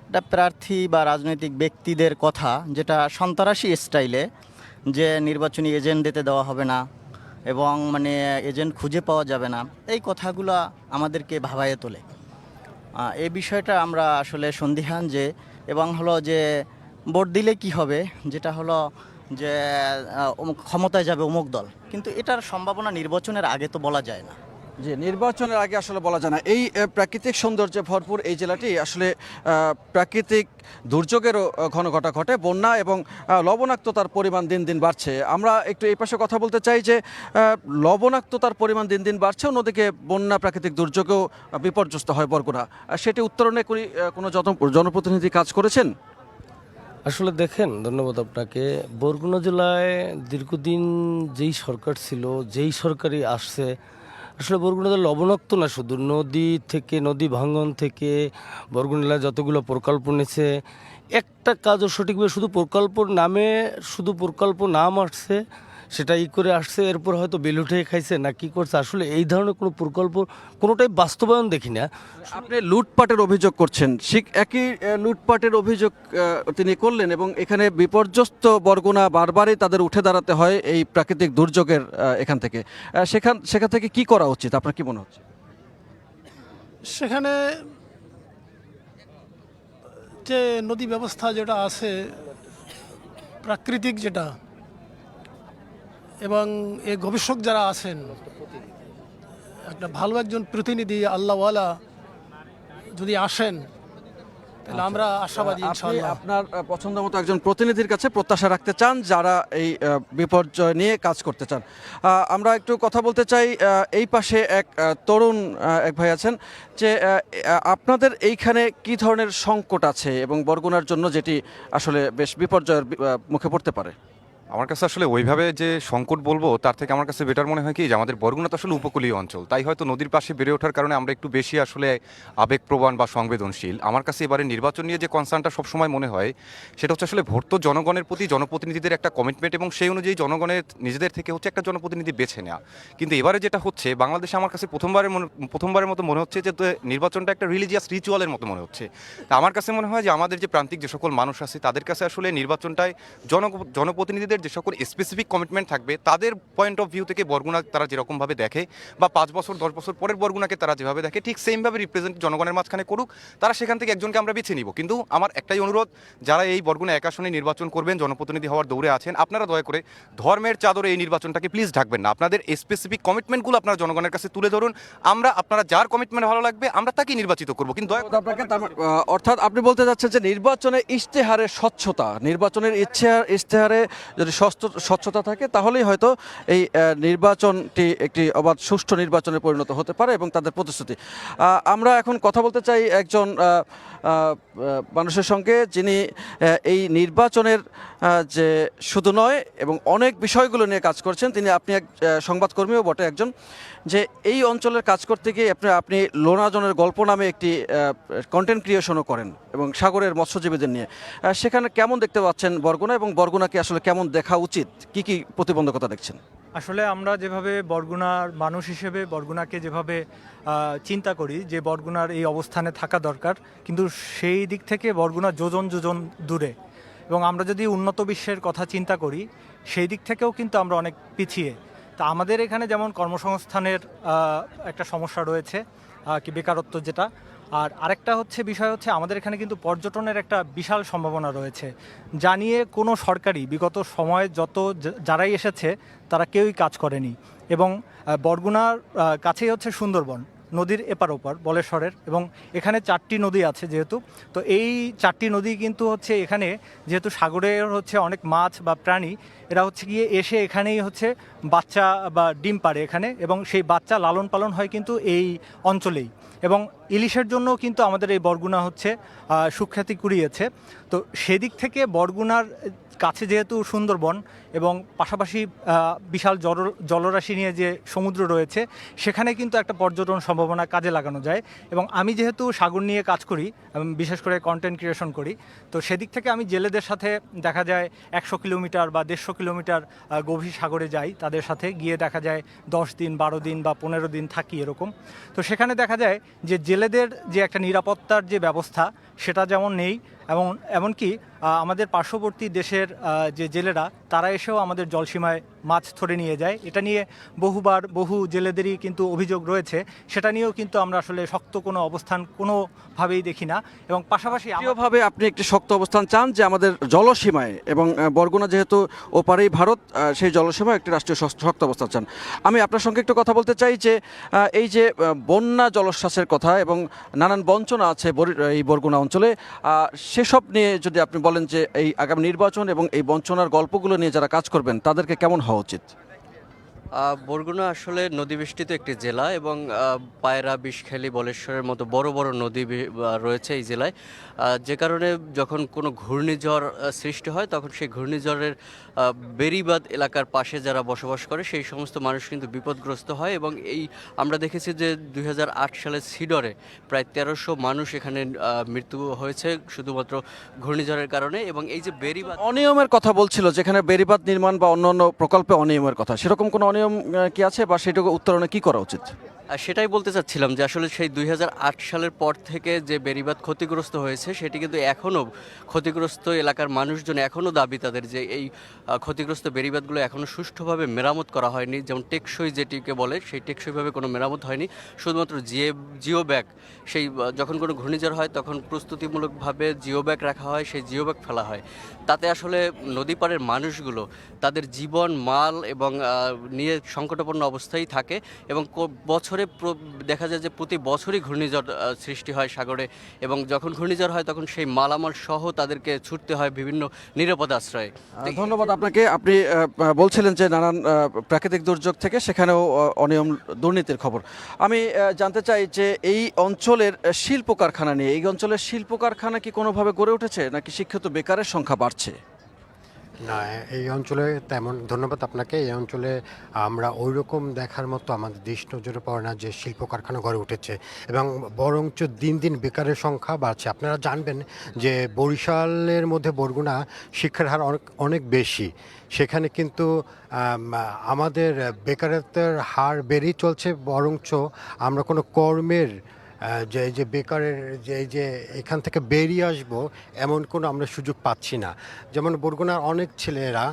এটা প্রার্থী বা রাজনৈতিক ব্যক্তিদের কথা, যেটা সন্ত্রাসী স্টাইলে, যে নির্বাচনী এজেন্ট দিতে দেওয়া হবে না এবং এজেন্ট খুঁজে পাওয়া যাবে না, এই কথাগুলো আমাদেরকে ভাবাইয়ে তোলে। এই বিষয়টা আমরা আসলে সন্দিহান যে, এবং হলো যে ভোট দিলে কি হবে, যেটা হলো যে ক্ষমতায় যাবে অমুক দল, কিন্তু এটার সম্ভাবনা নির্বাচনের আগে তো বলা যায় না। যে নির্বাচনের আগে আসলে বলা যায় না। এই প্রাকৃতিক সৌন্দর্যে ভরপুর এই জেলাটি আসলে প্রাকৃতিক দুর্যোগেরও ঘনঘটা ঘটে, বন্যা এবং লবণাক্ততার পরিমাণ দিন দিন বাড়ছে। আমরা একটু এই পাশে কথা বলতে চাই যে লবণাক্ততার পরিমাণ দিন দিন বাড়ছে, অন্যদিকে বন্যা প্রাকৃতিক দুর্যোগেও বিপর্যস্ত হয় বরগুনা। সেটি উত্তরণে কোনো জনপ্রতিনিধি কাজ করেছেন? আসলে দেখেন, ধন্যবাদ আপনাকে। বরগুনা জেলায় দীর্ঘদিন যেই সরকার ছিল, যেই সরকারই আসছে, আসলে বরগুনা জেলা লবণাক্ত না, শুধু নদী ভাঙন থেকে বরগুনা জেলায় যতগুলো প্রকল্প নিয়েছে, একটা কাজও সঠিকভাবে শুধু প্রকল্পর নামে শুধু প্রকল্প নাম আসছে, সেটা করে আসছে, এরপর হয়তো বেল উঠে খাইছে না কি করছে, আসলে এই ধরনের কোনো প্রকল্প কোনোটাই বাস্তবায়ন দেখি না। আপনি লুটপাটের অভিযোগ করছেন, ঠিক একই লুটপাটের অভিযোগ তিনি করলেন এবং এখানে বিপর্যস্ত বরগুনা বারবারই তাদের উঠে দাঁড়াতে হয় এই প্রাকৃতিক দুর্যোগের এখান থেকে। সেখান থেকে কি করা উচিত আপনার কি মনে হচ্ছে? সেখানে যে নদী ব্যবস্থা যেটা আছে প্রাকৃতিক যেটা, এবং এই গবেষক যারা আছেন, একটা ভালো একজন প্রতিনিধি আল্লাহওয়ালা যদি আসেন তাহলে আমরা আশাবাদী ইনশাআল্লাহ। আপনার পছন্দ মতো একজন প্রতিনিধির কাছে প্রত্যাশা রাখতে চান যারা এই বিপর্যয় নিয়ে কাজ করতে চান। আমরা একটু কথা বলতে চাই, এই পাশে এক তরুণ এক ভাই আছেন, যে আপনাদের এইখানে কি ধরনের সংকট আছে এবং বরগুনার জন্য যেটি আসলে বেশ বিপর্যয়ের মুখে পড়তে পারে? আমার কাছে আসলে ওইভাবে যে সংকট বলবো তার থেকে আমার কাছে বেটার মনে হয় কি যে আমাদের বরগুনা তো আসলে উপকূলীয় অঞ্চল, তাই হয়তো নদীর পাশে বেড়ে ওঠার কারণে আমরা একটু বেশি আসলে আবেগপ্রবণ বা সংবেদনশীল। আমার কাছে এবারে নির্বাচন নিয়ে যে কনসার্নটা সবসময় মনে হয় সেটা হচ্ছে আসলে ভোট তো জনগণের প্রতি জনপ্রতিনিধিদের একটা কমিটমেন্ট, এবং সেই অনুযায়ী জনগণের নিজেদের থেকে হচ্ছে একটা জনপ্রতিনিধি বেছে নেওয়া। কিন্তু এবারে যেটা হচ্ছে বাংলাদেশে আমার কাছে প্রথমবারের মতো মনে হচ্ছে যে নির্বাচনটা একটা রিলিজিয়াস রিচুয়ালের মতো মনে হচ্ছে। তা আমার কাছে মনে হয় যে আমাদের যে প্রান্তিক যে সকল মানুষ আছে তাদের কাছে আসলে নির্বাচনটায় জনপ্রতিনিধিদের যে সকল স্পেসিফিক কমিটমেন্ট থাকবে তাদের পয়েন্ট অফ ভিউ থেকে বরগুনা তারা যেরকমভাবে দেখে বা 5 বছর 10 বছর পরের বরগুনাকে তারা যেভাবে দেখে ঠিক সেমভাবে রিপ্রেজেন্ট জনগণের মাঝখানে করুক, তারা সেখান থেকে একজনকে আমরা বেছে নিব। কিন্তু আমার একটাই অনুরোধ, যারা এই বরগুনা এক আসনে নির্বাচন করবেন, জনপ্রতিনিধি হওয়ার দৌড়ে আছেন, আপনারা দয়া করে ধর্মের চাদরে এই নির্বাচনটাকে প্লিজ ঢাকবেন না। আপনাদের স্পেসিফিক কমিটমেন্টগুলো আপনারা জনগণের কাছে তুলে ধরুন, আপনারা যার কমিটমেন্ট ভালো লাগবে আমরা তাকেই নির্বাচিত করব। কিন্তু অর্থাৎ আপনি বলতে যাচ্ছেন যে নির্বাচনে ইশতেহারের স্বচ্ছতা, নির্বাচনের ইশতেহারে যদি স্বচ্ছতা থাকে তাহলেই হয়তো এই নির্বাচনটি একটি অবাধ সুষ্ঠু নির্বাচনে পরিণত হতে পারে এবং তাদের প্রতিশ্রুতি। আমরা এখন কথা বলতে চাই একজন মানুষের সঙ্গে যিনি এই নির্বাচনের যে শুধু নয় এবং অনেক বিষয়গুলো নিয়ে কাজ করছেন। আপনি এক সংবাদকর্মীও বটে একজন, যে এই অঞ্চলের কাজ করতে গিয়ে আপনি লোনাজনের গল্প নামে একটি কন্টেন্ট ক্রিয়েশনও করেন এবং সাগরের মৎস্যজীবীদের নিয়ে। সেখানে কেমন দেখতে পাচ্ছেন বরগুনা এবং বরগুনাকে আসলে কেমন দেখা উচিত, কি কি প্রতিবন্ধকতা দেখছেন? আসলে আমরা যেভাবে বরগুনার মানুষ হিসেবে বরগুনাকে যেভাবে চিন্তা করি যে বরগুনার এই অবস্থানে থাকা দরকার, কিন্তু সেই দিক থেকে বরগুনা যোজন যোজন দূরে, এবং আমরা যদি উন্নত বিশ্বের কথা চিন্তা করি সেই দিক থেকেও কিন্তু আমরা অনেক পিছিয়ে। তা আমাদের এখানে যেমন কর্মসংস্থানের একটা সমস্যা রয়েছে, কি বেকারত্ব যেটা, আর আরেকটা বিষয় হচ্ছে আমাদের এখানে কিন্তু পর্যটনের একটা বিশাল সম্ভাবনা রয়েছে, যা নিয়ে কোনো সরকারি বিগত সময়ে যারাই এসেছে তারা কেউই কাজ করেনি। এবং বরগুনার কাছেই হচ্ছে সুন্দরবন, নদীর এপার ওপার বলেশ্বরের, এবং এখানে 4টি নদী আছে যেহেতু, তো এই 4টি নদী কিন্তু এখানে যেহেতু সাগরের অনেক মাছ বা প্রাণী, এরা গিয়ে এসে এখানেই বাচ্চা বা ডিম পাড়ে এখানে, এবং সেই বাচ্চা লালন পালন হয় কিন্তু এই অঞ্চলেই। এবং ইলিশের জন্য কিন্তু আমাদের এই বরগুনা সুখ্যাতি কুড়িয়েছে। তো সেদিক থেকে বরগুনার কাছে যেহেতু সুন্দরবন এবং পাশাপাশি বিশাল জলরাশি নিয়ে যে সমুদ্র রয়েছে, সেখানে কিন্তু একটা পর্যটন সম্ভাবনা কাজে লাগানো যায়। এবং আমি যেহেতু সাগর নিয়ে কাজ করি, বিশেষ করে কন্টেন্ট ক্রিয়েশন করি, তো সেদিক থেকে আমি জেলেদের সাথে দেখা যায় 100 কিলোমিটার বা 150 কিলোমিটার গভীর সাগরে যাই, তাদের সাথে গিয়ে দেখা যায় 10 দিন 12 দিন বা 15 দিন থাকি এরকম। তো সেখানে দেখা যায় যে জেলেদের যে একটা নিরাপত্তার যে ব্যবস্থা সেটা যেমন নেই, এমনকি আমাদের পার্শ্ববর্তী দেশের যে জেলেরা তারা এসেও আমাদের জলসীমায় মাছ ধরে নিয়ে যায়। এটা নিয়ে বহু জেলেদেরই কিন্তু অভিযোগ রয়েছে, সেটা নিয়েও কিন্তু আমরা আসলে শক্ত কোনো অবস্থান কোনোভাবেই দেখি না। এবং পাশাপাশি ভাবে আপনি একটি শক্ত অবস্থান চান যে আমাদের জলসীমায়, এবং বরগুনা যেহেতু ওপারেই ভারত, সেই জলসীমায় একটি রাষ্ট্রীয় শক্ত অবস্থান চান। আমি আপনার সঙ্গে একটু কথা বলতে চাই যে এই যে বন্যা জলোচ্ছ্বাসের কথা এবং নানান বঞ্চনা আছে এই বরগুনা অঞ্চলে, সেসব নিয়ে যদি আপনি বলেন যে এই আগামী নির্বাচন এবং এই বঞ্চনার গল্পগুলো নিয়ে যারা কাজ করবেন তাদেরকে কেমন হওয়া উচিত? বরগুনা আসলে নদীবেষ্টিত একটি জেলা এবং পায়রা, বিষখালী, বলেশ্বরের মতো বড় বড় নদী রয়েছে এই জেলায়, যে কারণে যখন কোনো ঘূর্ণিঝড় সৃষ্টি হয় তখন সেই ঘূর্ণিঝড়ের বেড়িবাঁধ এলাকার পাশে যারা বসবাস করে সেই সমস্ত মানুষ কিন্তু বিপদগ্রস্ত হয় এবং এই আমরা দেখেছি যে 2008 সালে সিডরে প্রায় 1300 মানুষ এখানে মৃত্যু হয়েছে শুধুমাত্র ঘূর্ণিঝড়ের কারণে। এবং এই যে বেড়িবাঁধ অনিয়মের কথা বলছিল, যেখানে বেড়িবাঁধ নির্মাণ বা অন্যান্য প্রকল্পে অনিয়মের কথা, সেরকম কোনো অনিয়ম কি আছে বা সেটাকে উত্তরণে কি করা উচিত? সেটাই বলতে চাচ্ছিলাম যে আসলে সেই 2008 সালের পর থেকে যে বেড়িবাঁধ ক্ষতিগ্রস্ত হয়েছে সেটি কিন্তু এখনও ক্ষতিগ্রস্ত এলাকার মানুষজন এখনও দাবি তাদের যে এই ক্ষতিগ্রস্ত বেড়িবাঁধগুলো এখনও সুষ্ঠুভাবে মেরামত করা হয়নি, যেমন টেকসই যেটিকে বলে সেই টেকসইভাবে কোনো মেরামত হয়নি। শুধুমাত্র জিও ব্যাগ, সেই যখন কোনো ঘূর্ণিঝড় হয় তখন প্রস্তুতিমূলকভাবে জিও ব্যাগ রাখা হয়, সেই জিও ব্যাগ ফেলা হয়। তাতে আসলে নদী পাড়ের মানুষগুলো তাদের জীবন, মাল এবং নিয়ে সংকটাপন্ন অবস্থায় থাকে এবং বছরে দেখা যায় যে প্রতি বছরই ঘূর্ণিঝড় সৃষ্টি হয় সাগরে এবং যখন ঘূর্ণিঝড় হয় তখন সেই মালামাল সহ তাদেরকে ছুটতে হয় বিভিন্ন নিরাপদ আশ্রয়ে। ধন্যবাদ আপনাকে। আপনি বলছিলেন যে নানান প্রাকৃতিক দুর্যোগ থেকে সেখানেও অনিয়ম, দুর্নীতির খবর। আমি জানতে চাই যে এই অঞ্চলের শিল্প কারখানা নিয়ে, এই অঞ্চলের শিল্প কারখানা কি কোনোভাবে গড়ে উঠেছে নাকি শিক্ষিত বেকারের সংখ্যা বাড়ছে? না, এই অঞ্চলে তেমন, ধন্যবাদ আপনাকে। এই অঞ্চলে আমরা ওই রকম দেখার মতো আমাদের দৃষ্টি নজরে পড়ে না যে শিল্প কারখানা গড়ে উঠেছে এবং বরঞ্চ দিন দিন বেকারের সংখ্যা বাড়ছে। আপনারা জানবেন যে বরিশালের মধ্যে বরগুনা শিক্ষার হার অনেক বেশি, সেখানে কিন্তু আমাদের বেকারত্বের হার বেড়েই চলছে, বরঞ্চ আমরা কোনো কর্মের যে বেকারের যে এখান থেকে বেরিয়ে আসবো এমন কোনো আমরা সুযোগ পাচ্ছি না। যেমন বরগুনার অনেক ছেলেরা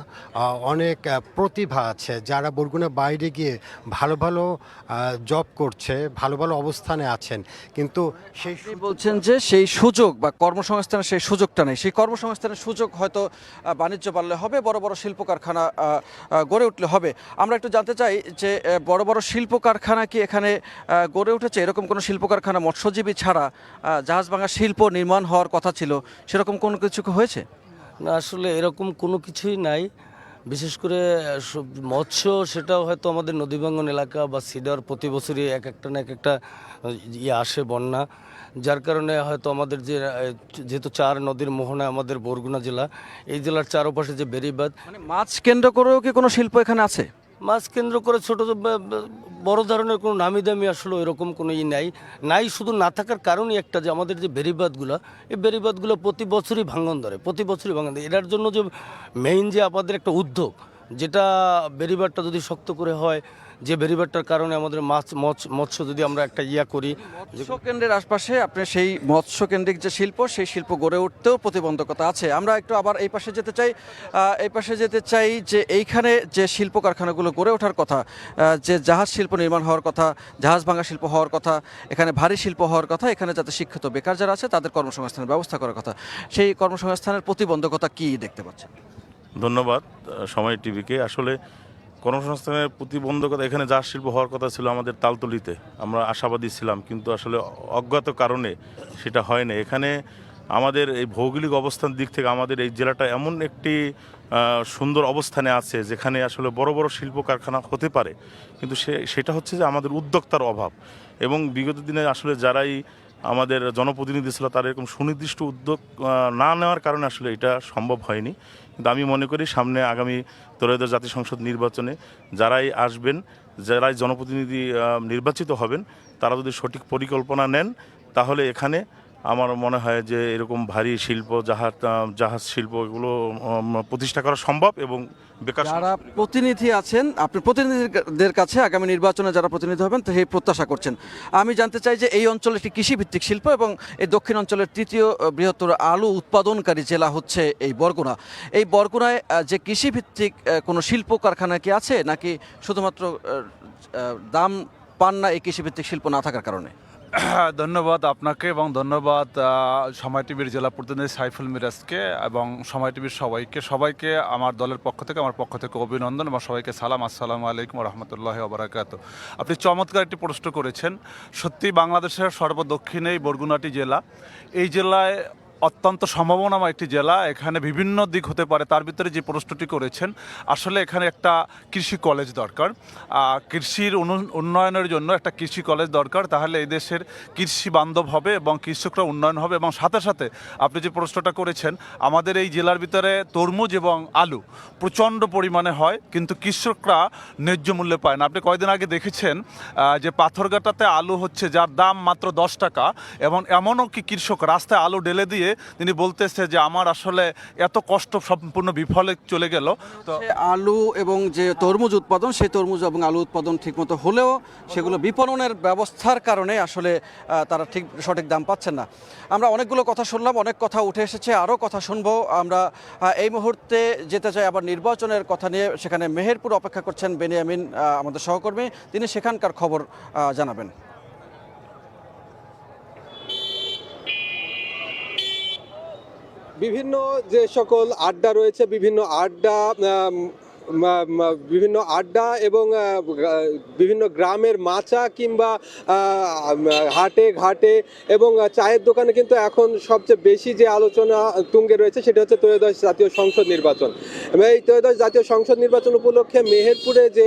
অনেক প্রতিভা আছে যারা বরগুনার বাইরে গিয়ে ভালো ভালো জব করছে, ভালো ভালো অবস্থানে আছেন, কিন্তু সেই বলছেন যে সেই সুযোগ বা কর্মসংস্থানের সেই সুযোগটা নেই। সেই কর্মসংস্থানের সুযোগ হয়তো বাণিজ্য বাড়লে হবে, বড় বড় শিল্প কারখানা গড়ে উঠলে হবে। আমরা একটু জানতে চাই যে বড় বড় শিল্প কারখানা কি এখানে গড়ে উঠেছে? এরকম কোনো শিল্প কারখানা মৎস্যজীবী ছাড়া জাহাজ ভাঙা শিল্প নির্মাণ হওয়ার কথা ছিল, সেরকম কোনো কিছু হয়েছে? না, আসলে এরকম কোনো কিছুই নাই। বিশেষ করে মৎস্য, সেটাও হয়তো আমাদের নদীভাঙ্গন এলাকা বা সিডার প্রতি বছরই এক একটা না এক একটা আসে বন্যা, যার কারণে হয়তো আমাদের যেহেতু 4 নদীর মোহনায় আমাদের বরগুনা জেলা, এই জেলার চারপাশে যে বেড়িবাঁধ, মানে মাছ কেন্দ্র করেও কি কোনো শিল্প এখানে আছে? মাছ কেন্দ্র করে ছোট বড় ধরনের কোনো নামি দামি আসলে এরকম কোনো নাই। শুধু না থাকার কারণই একটা, যে আমাদের যে বেড়িবাঁধগুলো, এই বেড়িবাঁধগুলো প্রতি বছরই ভাঙন ধরে। এটার জন্য যে মেইন যে আমাদের একটা উদ্যোগ, যেটা বেড়িবাঁধটা যদি শক্ত করে হয়, যে বেড়িবাঁধটার কারণে আমাদের মৎস্য যদি আমরা একটা করি, মৎস্য কেন্দ্রের আশপাশে আপনার সেই মৎস্য কেন্দ্রিক যে শিল্প, সেই শিল্প গড়ে উঠতেও প্রতিবন্ধকতা আছে। আমরা একটু আবার এই পাশে যেতে চাই যে এইখানে যে শিল্প কারখানাগুলো গড়ে ওঠার কথা, যে জাহাজ শিল্প নির্মাণ হওয়ার কথা, জাহাজ ভাঙা শিল্প হওয়ার কথা, এখানে ভারী শিল্প হওয়ার কথা, এখানে যাতে শিক্ষিত বেকার যারা আছে তাদের কর্মসংস্থানের ব্যবস্থা করার কথা, সেই কর্মসংস্থানের প্রতিবন্ধকতা কি দেখতে পাচ্ছেন? ধন্যবাদ সময় টিভিকে। আসলে কর্মসংস্থানের প্রতিবন্ধকতা, এখানে জাহাজ শিল্প হওয়ার কথা ছিল আমাদের তালতলিতে, আমরা আশাবাদী ছিলাম, কিন্তু আসলে অজ্ঞাত কারণে সেটা হয় না। এখানে আমাদের এই ভৌগোলিক অবস্থান দিক থেকে আমাদের এই জেলাটা এমন একটি সুন্দর অবস্থানে আছে যেখানে আসলে বড় বড় শিল্প কারখানা হতে পারে, কিন্তু সেটা হচ্ছে যে আমাদের উদ্যোক্তার অভাব। এবং বিগত দিনে আসলে যারাই আমাদের জনপ্রতিনিধি ছিল তারা এরকম সুনির্দিষ্ট উদ্যোগ না নেওয়ার কারণে আসলে এটা সম্ভব হয়নি। কিন্তু আমি মনে করি সামনে আগামী ত্রয়োদশ জাতীয় সংসদ নির্বাচনে যারাই আসবেন, যারাই জনপ্রতিনিধি নির্বাচিত হবেন, তারা যদি সঠিক পরিকল্পনা নেন তাহলে এখানে আমার মনে হয় যে এরকম ভারী শিল্প, জাহাজ শিল্প, এগুলো প্রতিষ্ঠা করা সম্ভব। এবং বেকার যারা প্রতিনিধি আছেন, আপনি প্রতিনিধিদের কাছে আগামী নির্বাচনে যারা প্রতিনিধি হবেন সেই প্রত্যাশা করছেন। আমি জানতে চাই যে এই অঞ্চলে একটি কৃষিভিত্তিক শিল্প এবং এই দক্ষিণ অঞ্চলের 3য় বৃহত্তর আলু উৎপাদনকারী জেলা হচ্ছে এই বরগুনা। এই বরগুনায় যে কৃষিভিত্তিক কোনো শিল্প কারখানা কি আছে, নাকি শুধুমাত্র দাম পান না এই কৃষিভিত্তিক শিল্প না থাকার কারণে? ধন্যবাদ আপনাকে এবং ধন্যবাদ সময় টিভির জেলা প্রতিনিধি সাইফুল মিরাজকে এবং সময় টিভির সবাইকে আমার দলের পক্ষ থেকে, আমার পক্ষ থেকে অভিনন্দন এবং সবাইকে সালাম। আসসালামু আলাইকুম রহমতুল্লাহি ওয়া বারাকাতুহু। আপনি চমৎকার একটি প্রশ্ন করেছেন। সত্যি বাংলাদেশের সর্বদক্ষিণেই বরগুনাটি জেলা। এই জেলায় অত্যন্ত সম্ভাবনাময় একটি জেলা। এখানে বিভিন্ন দিক হতে পারে। তার ভিতরে যে প্রশ্নটি করেছেন, আসলে এখানে একটা কৃষি কলেজ দরকার। কৃষির উন্নয়নের জন্য একটা কৃষি কলেজ দরকার, তাহলে এই দেশের কৃষি বান্ধব হবে এবং কৃষকরা উন্নয়ন হবে। এবং সাথে সাথে আপনি যে প্রশ্নটা করেছেন, আমাদের এই জেলার ভিতরে তরমুজ এবং আলু প্রচণ্ড পরিমাণে হয়, কিন্তু কৃষকরা ন্যায্য মূল্যে পায় না। আপনি কয়েকদিন আগে দেখেছেন যে পাথরঘাটাতে আলু হচ্ছে যার দাম মাত্র 10 টাকা, এবং এমনও কি কৃষক রাস্তায় আলু ঢেলে দিয়ে তিনি বলতেছে যে আমার আসলে এত কষ্ট সম্পূর্ণ বিফলে চলে গেল। তো আলু এবং যে তরমুজ উৎপাদন, সেই তরমুজ এবং আলু উৎপাদন ঠিকমতো হলেও সেগুলো বিপণনের ব্যবস্থার কারণে আসলে তারা সঠিক দাম পাচ্ছেন না। আমরা অনেকগুলো কথা শুনলাম, অনেক কথা উঠে এসেছে, আরও কথা শুনবো আমরা। এই মুহূর্তে যেতে চাই আবার নির্বাচনের কথা নিয়ে। সেখানে মেহেরপুর অপেক্ষা করছেন বেনিয়ামিন, আমাদের সহকর্মী, তিনি সেখানকার খবর জানাবেন। বিভিন্ন যে সকল আড্ডা রয়েছে, বিভিন্ন আড্ডা এবং বিভিন্ন গ্রামের মাচা কিংবা হাটে ঘাটে এবং চায়ের দোকানে কিন্তু এখন সবচেয়ে বেশি যে আলোচনা তুঙ্গে রয়েছে সেটা হচ্ছে ত্রয়োদশ জাতীয় সংসদ নির্বাচন। এই ত্রয়োদশ জাতীয় সংসদ নির্বাচন উপলক্ষে মেহেরপুরে যে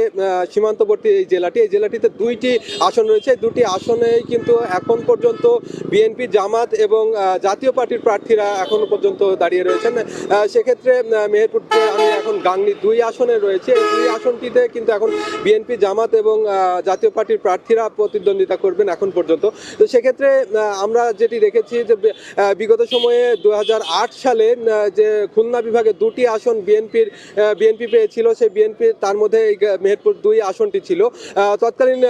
সীমান্তবর্তী এই জেলাটিতে 2টি আসন রয়েছে। 2টি আসনেই কিন্তু এখন পর্যন্ত বিএনপি, জামাত এবং জাতীয় পার্টির প্রার্থীরা এখনো পর্যন্ত দাঁড়িয়ে রয়েছেন। সেক্ষেত্রে মেহেরপুর যে আমি এখন গাংনী 2 আসনে রয়েছে, এই 2 আসনটিতে কিন্তু এখন বিএনপি, জামাত এবং জাতীয় পার্টির প্রার্থীরা প্রতিদ্বন্দ্বিতা করবেন এখন পর্যন্ত। তো সেক্ষেত্রে আমরা যেটি দেখেছি যে বিগত সময়ে 2008 সালে যে খুলনা বিভাগে 2টি আসন বিএনপি পেয়েছিল, সেই বিএনপি তার মধ্যে এই মেহেরপুর 2 আসনটি ছিল। তৎকালীন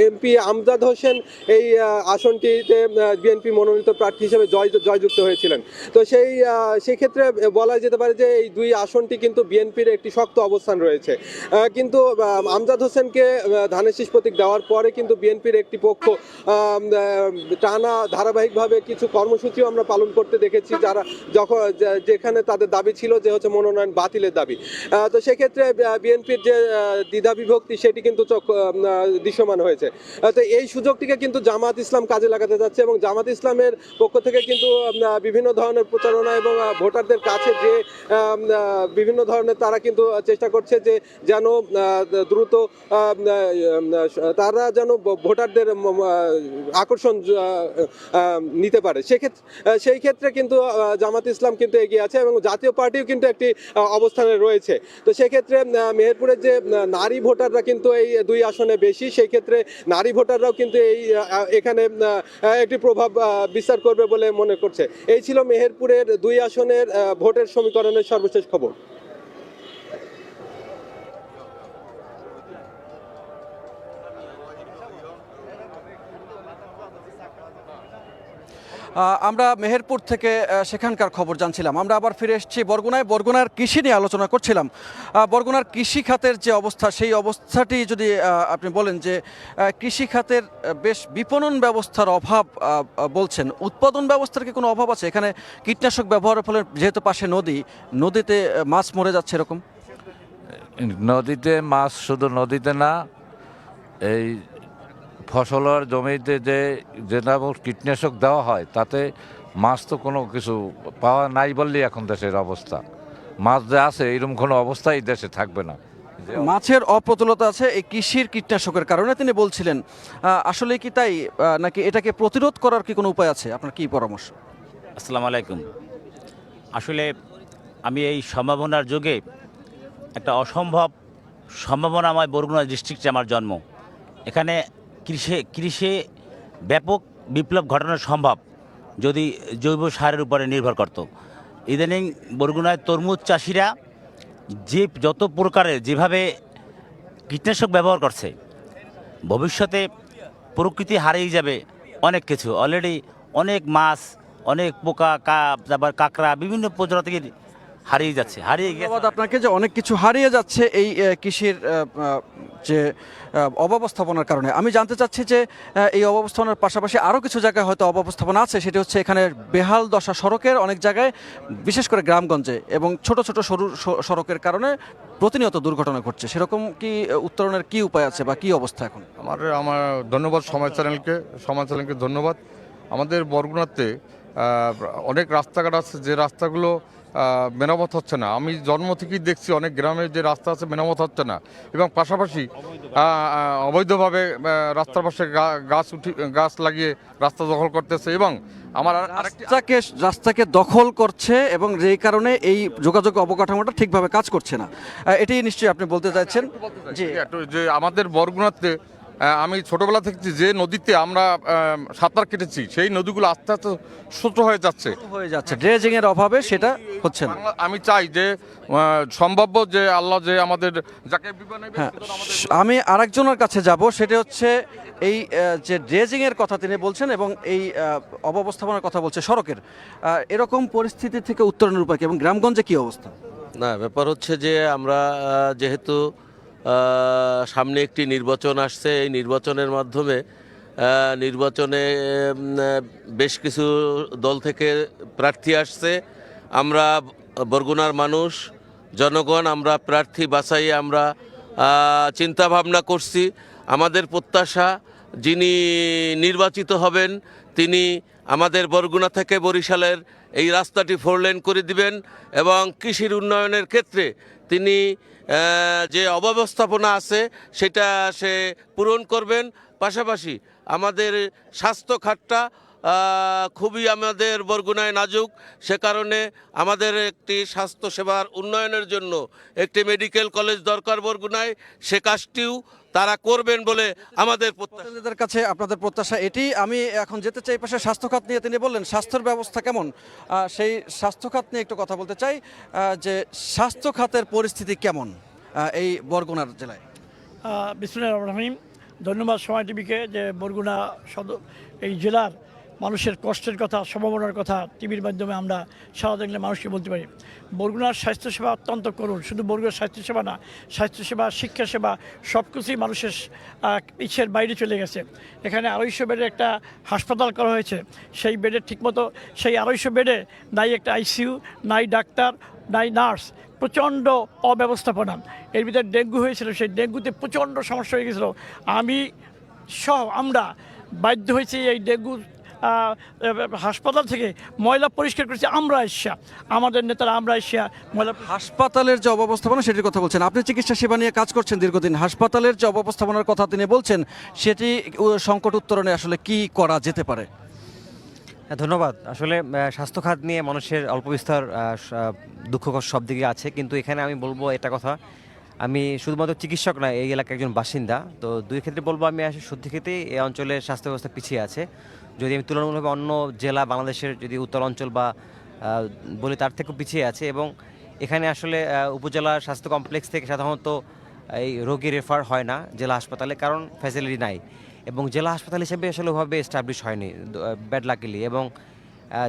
এমপি আমজাদ হোসেন এই আসনটিতে বিএনপি মনোনীত প্রার্থী হিসেবে জয়যুক্ত হয়েছিলেন। তো সেই ক্ষেত্রে বলা যেতে পারে যে এই 2 আসনটি কিন্তু বিএনপির একটি শক্ত অবস্থান রয়েছে। কিন্তু আমজাদ হোসেনকে ধানের শীষ প্রতীক দেওয়ার পরে কিন্তু বিএনপির একটি পক্ষ টানা ধারাবাহিকভাবে কিছু কর্মসূচিও আমরা পালন করতে দেখেছি, যেখানে তাদের দাবি ছিল যে হচ্ছে মনোনয়ন বাতিলের দাবি। তো সেক্ষেত্রে বিএনপির যে দ্বিধা বিভক্তি সেটি কিন্তু দৃশ্যমান হয়েছে। তো এই সুযোগটিকে কিন্তু জামাত ইসলাম কাজে লাগাতে যাচ্ছে এবং জামাত ইসলামের পক্ষ থেকে কিন্তু বিভিন্ন ধরনের প্রচারণা এবং ভোটারদের কাছে যে বিভিন্ন ধরনের তারা কিন্তু চেষ্টা করছে যে যেন দ্রুত তারা যেন ভোটারদের আকর্ষণ নিতে পারে। সেই ক্ষেত্রে কিন্তু জামাত ইসলাম কিন্তু এগিয়ে আছে এবং জাতীয় পার্টিও কিন্তু একটি অবস্থানে রয়েছে। তো সেক্ষেত্রে মেহেরপুরের যে নারী ভোটাররা কিন্তু এই 2 আসনে বেশি, সেই ক্ষেত্রে নারী ভোটাররাও কিন্তু এখানে একটি প্রভাব বিস্তার করবে বলে মনে করছে। এই ছিল মেহেরপুরের 2 আসনের ভোটের সমীকরণের সর্বশেষ খবর। আমরা মেহেরপুর থেকে সেখানকার খবর জানছিলাম। আমরা আবার ফিরে এসেছি বরগুনার কৃষি নিয়ে আলোচনা করছিলাম। বরগুনার কৃষি খাতের যে অবস্থা, সেই অবস্থাটি যদি আপনি বলেন যে কৃষি খাতের বেশ বিপণন ব্যবস্থার অভাব বলছেন, উৎপাদন ব্যবস্থার কি কোনো অভাব আছে? এখানে কীটনাশক ব্যবহারের ফলে যেহেতু পাশে নদীতে মাছ মরে যাচ্ছে, এরকম নদীতে মাছ শুধু নদীতে না, এই ফসলের জমিতে যেটা কীটনাশক দেওয়া হয় তাতে মাছ তো কোনো কিছু পাওয়া নাই বললেই এখন দেশের অবস্থা। মাছ যে আছে এরকম কোনো অবস্থাই দেশে থাকবে না। মাছের অপ্রতুলতা আছে এই কৃষির কীটনাশকের কারণে তিনি বলছিলেন। আসলে কি তাই, নাকি এটাকে প্রতিরোধ করার কি কোনো উপায় আছে? আপনার কি পরামর্শ? আসসালামু আলাইকুম। আসলে আমি এই সম্ভাবনার যুগে একটা অসম্ভব সম্ভাবনাময় বরগুনা ডিস্ট্রিক্টে আমার জন্ম। এখানে কৃষি ব্যাপক বিপ্লব ঘটানো সম্ভব যদি জৈব সারের উপরে নির্ভর করত। ইদানিং বরগুনায় তরমুজ চাষিরা যত প্রকারের যেভাবে কীটনাশক ব্যবহার করছে, ভবিষ্যতে প্রকৃতি হারিয়ে যাবে অনেক কিছু। অলরেডি অনেক মাছ, অনেক পোকা, তারপর কাঁকড়া, বিভিন্ন প্রজাতির হারিয়ে গেছে। ধন্যবাদ আপনাকে যে অনেক কিছু হারিয়ে যাচ্ছে এই কৃষির যে অব্যবস্থাপনার কারণে। আমি জানতে চাচ্ছি যে এই অব্যবস্থাপনার পাশাপাশি আরও কিছু জায়গায় হয়তো অব্যবস্থাপনা আছে, সেটি হচ্ছে এখানে বেহাল দশা সড়কের অনেক জায়গায়, বিশেষ করে গ্রামগঞ্জে এবং ছোট ছোট সরু সড়কের কারণে প্রতিনিয়ত দুর্ঘটনা ঘটছে। সেরকম কি উত্তরণের কি উপায় আছে বা কি অবস্থা এখন? আমার ধন্যবাদ সময় চ্যানেলকে ধন্যবাদ। আমাদের বরগুনাতে অনেক রাস্তাঘাট আছে যে রাস্তাগুলো মেরামত হচ্ছে না। আমি জন্ম থেকেই দেখছি অনেক গ্রামে যে রাস্তা আছে মেরামত হচ্ছে না, এবং পাশাপাশি অবৈধভাবে রাস্তার পাশে গাছ লাগিয়ে রাস্তা দখল করতেছে, এবং আমার রাস্তাকে দখল করছে, এবং যেই কারণে এই যোগাযোগ অবকাঠামোটা ঠিকভাবে কাজ করছে না। এটি নিশ্চয়ই আপনি বলতে চাইছেন যে আমাদের বরগুনাতে আমি ছোটবেলা থেকে যে নদীতে আমরা সাঁতার কেটেছি সেই নদীগুলো আস্তে আস্তে ছোট হয়ে যাচ্ছে ড্রেজিং এর অভাবে সেটা হচ্ছে না। আমি চাই যে সম্ভাব্য যে আল্লাহ যে আমাদের যাকে আমি আরেকজনের কাছে যাব, সেটা হচ্ছে এই যে ড্রেজিং এর কথা তিনি বলছেন এবং এই অব্যবস্থাপনার কথা বলছে সড়কের, এরকম পরিস্থিতি থেকে উত্তরণের উপায় কি এবং গ্রামগঞ্জে কি অবস্থা? না, ব্যাপার হচ্ছে যে আমরা যেহেতু সামনে একটি নির্বাচন আসছে, এই নির্বাচনের মাধ্যমে নির্বাচনে বেশ কিছু দল থেকে প্রার্থী আসছে। আমরা বরগুনার মানুষ জনগণ আমরা প্রার্থী বাছাই আমরা চিন্তা ভাবনা করছি। আমাদের প্রত্যাশা যিনি নির্বাচিত হবেন তিনি আমাদের বরগুনা থেকে বরিশালের এই রাস্তাটি 4 লেন করে দিবেন, এবং কৃষির উন্নয়নের ক্ষেত্রে তিনি যে অব্যবস্থাপনা আছে সেটা সে পূরণ করবেন। পাশাপাশি আমাদের স্বাস্থ্য খাতটা খুবই আমাদের বরগুনায় নাজুক, সে কারণে আমাদের একটি স্বাস্থ্যসেবার উন্নয়নের জন্য একটি মেডিকেল কলেজ দরকার বরগুনায়, সে কাজটিও তারা করবেন বলে আমাদের প্রতিনিধিদের কাছে আপনাদের প্রত্যাশা এটি। আমি এখন যেতে চাই পাশে স্বাস্থ্য খাত নিয়ে। তিনি বললেন স্বাস্থ্যের ব্যবস্থা কেমন, সেই স্বাস্থ্য খাত নিয়ে একটু কথা বলতে চাই যে স্বাস্থ্য খাতের পরিস্থিতি কেমন এই বরগুনার জেলায়। বিসমিল্লাহির রহমানির রহিম। ধন্যবাদ সময় টিভিকে যে বরগুনা সদর এই জেলার মানুষের কষ্টের কথা, সম্ভাবনার কথা টিভির মাধ্যমে আমরা সারা দেখলে মানুষকে বলতে পারি। বরগুনার স্বাস্থ্যসেবা অত্যন্ত করুণ। শুধু বরগুনার স্বাস্থ্যসেবা না, স্বাস্থ্যসেবা, শিক্ষাসেবা সব কিছুই মানুষের ইচ্ছের বাইরে চলে গেছে। এখানে 250 বেডের একটা হাসপাতাল করা হয়েছে, সেই বেডে ঠিকমতো সেই 250 বেডে নাই একটা আইসিইউ, নাই ডাক্তার, নাই নার্স, প্রচণ্ড অব্যবস্থাপনা। এর ভিতরে ডেঙ্গু হয়েছিল, সেই ডেঙ্গুতে প্রচণ্ড সমস্যা হয়ে গেছিলো। আমরা বাধ্য হয়েছি এই ডেঙ্গু হাসপাতাল থেকে ময়লা পরিষ্কার করেছি আমরা এসিয়া, আমাদের নেতারা আমরা এসিয়া ময়লা। হাসপাতালের যে অব্যবস্থাপনা সেটির কথা বলছেন আপনি, চিকিৎসা সেবা নিয়ে কাজ করছেন দীর্ঘদিন। হাসপাতালের যে অব্যবস্থাপনার কথা তিনি বলছেন সেটি সংকট উত্তরণে আসলে কি করা যেতে পারে? ধন্যবাদ। আসলে স্বাস্থ্য খাত নিয়ে মানুষের অল্প বিস্তর দুঃখ কষ্ট সব দিকে আছে, কিন্তু এখানে আমি বলবো এটা কথা, আমি শুধুমাত্র চিকিৎসক না, এই এলাকার একজন বাসিন্দা। তো দুই ক্ষেত্রে বলবো আমি আসলে সত্যি ক্ষেত্রেই এই অঞ্চলের স্বাস্থ্য ব্যবস্থা পিছিয়ে আছে। যদি আমি তুলনামূলকভাবে অন্য জেলা বাংলাদেশের যদি উত্তর অঞ্চল বা বলি তার থেকেও পিছিয়ে আছে, এবং এখানে আসলে উপজেলা স্বাস্থ্য কমপ্লেক্স থেকে সাধারণত এই রোগী রেফার হয় না জেলা হাসপাতালে, কারণ ফ্যাসিলিটি নাই, এবং জেলা হাসপাতাল হিসেবে আসলে ওভাবে এস্টাবলিশ হয়নি ব্যাড লাকিলি। এবং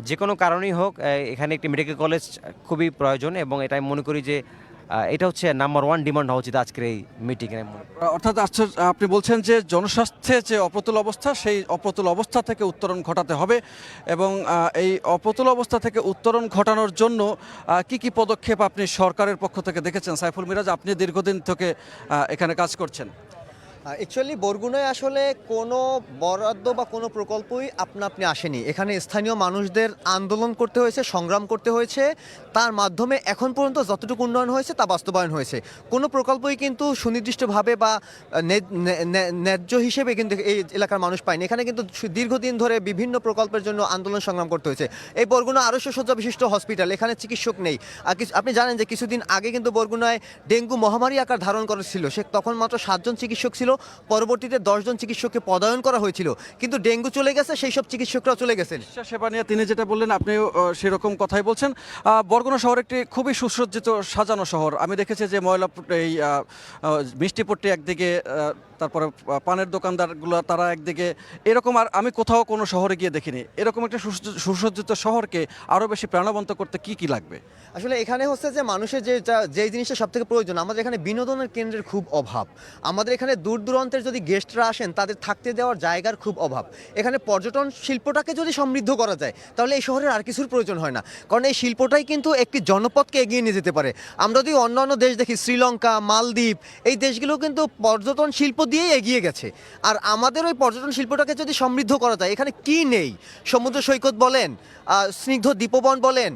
যে কোনো কারণেই হোক এখানে একটি মেডিকেল কলেজ খুবই প্রয়োজন, এবং এটা আমি মনে করি যে এটা হচ্ছে নাম্বার 1 ডিমান্ড হওয়া উচিত আজকের এই মিটিংয়ে। অর্থাৎ আপনি বলছেন যে জনস্বাস্থ্যে যে অপ্রতুল অবস্থা, সেই অপ্রতুল অবস্থা থেকে উত্তরণ ঘটাতে হবে, এবং এই অপ্রতুল অবস্থা থেকে উত্তরণ ঘটানোর জন্য কি কি পদক্ষেপ আপনি সরকারের পক্ষ থেকে দেখেছেন? সাইফুল মিরাজ, আপনি দীর্ঘদিন থেকে এখানে কাজ করছেন। অ্যাকচুয়ালি বরগুনায় আসলে কোনো বরাদ্দ বা কোনো প্রকল্পই আপনি আসেনি। এখানে স্থানীয় মানুষদের আন্দোলন করতে হয়েছে, সংগ্রাম করতে হয়েছে, তার মাধ্যমে এখন পর্যন্ত যতটুকু উন্নয়ন হয়েছে তা বাস্তবায়ন হয়েছে। কোনো প্রকল্পই কিন্তু সুনির্দিষ্টভাবে বা ন্যায্য হিসেবে কিন্তু এই এলাকার মানুষ পায়নি। এখানে কিন্তু দীর্ঘদিন ধরে বিভিন্ন প্রকল্পের জন্য আন্দোলন সংগ্রাম করতে হয়েছে। এই বরগুনা 250 শয্যা বিশিষ্ট হসপিটাল, এখানে চিকিৎসক নেই। আপনি জানেন যে কিছুদিন আগে কিন্তু বরগুনায় ডেঙ্গু মহামারী আকার ধারণ করেছিল, সে তখন মাত্র 7 জন চিকিৎসক ছিল, পরবর্তীতে 10 জন চিকিৎসককে পদায়ন করা হয়েছিল, কিন্তু ডেঙ্গু চলে গেছে, সেই সব চিকিৎসকরাও চলে গেছেন। চিকিৎসা সেবা নিয়ে তিনি যেটা বললেন আপনিও সেরকম কথাই বলছেন। বরগুনা শহর একটি খুবই সুসজ্জিত সাজানো শহর। আমি দেখেছি যে ময়লা এই মিষ্টিপট্টি একদিকে, তারপরে পানের দোকানদারগুলো তারা একদিকে, এরকম আর আমি কোথাও কোনো শহরে গিয়ে দেখিনি। এরকম একটা সুসজ্জিত শহরকে আরও বেশি প্রাণবন্ত করতে কি কি লাগবে? আসলে এখানে হচ্ছে যে মানুষের যে জিনিসটা সব থেকে প্রয়োজন, আমাদের এখানে বিনোদনের কেন্দ্রের খুব অভাব। আমাদের এখানে দূর দূরান্তের যদি গেস্টরা আসেন তাদের থাকতে দেওয়ার জায়গার খুব অভাব। এখানে পর্যটন শিল্পটাকে যদি সমৃদ্ধ করা যায় তাহলে এই শহরের আর কিছুর প্রয়োজন হয় না, কারণ এই শিল্পটাই কিন্তু একটি জনপদকে এগিয়ে নিয়ে যেতে পারে। আমরা যদি অন্যান্য দেশ দেখি, শ্রীলঙ্কা, মালদ্বীপ, এই দেশগুলো কিন্তু পর্যটন শিল্প দিয়েই এগিয়ে গেছে। আর আমাদের ওই পর্যটন শিল্পটাকে যদি সমৃদ্ধ করা যায়, এখানে কি নেই? সমুদ্র সৈকত বলেন, স্নিগ্ধ দ্বীপবন বলেন,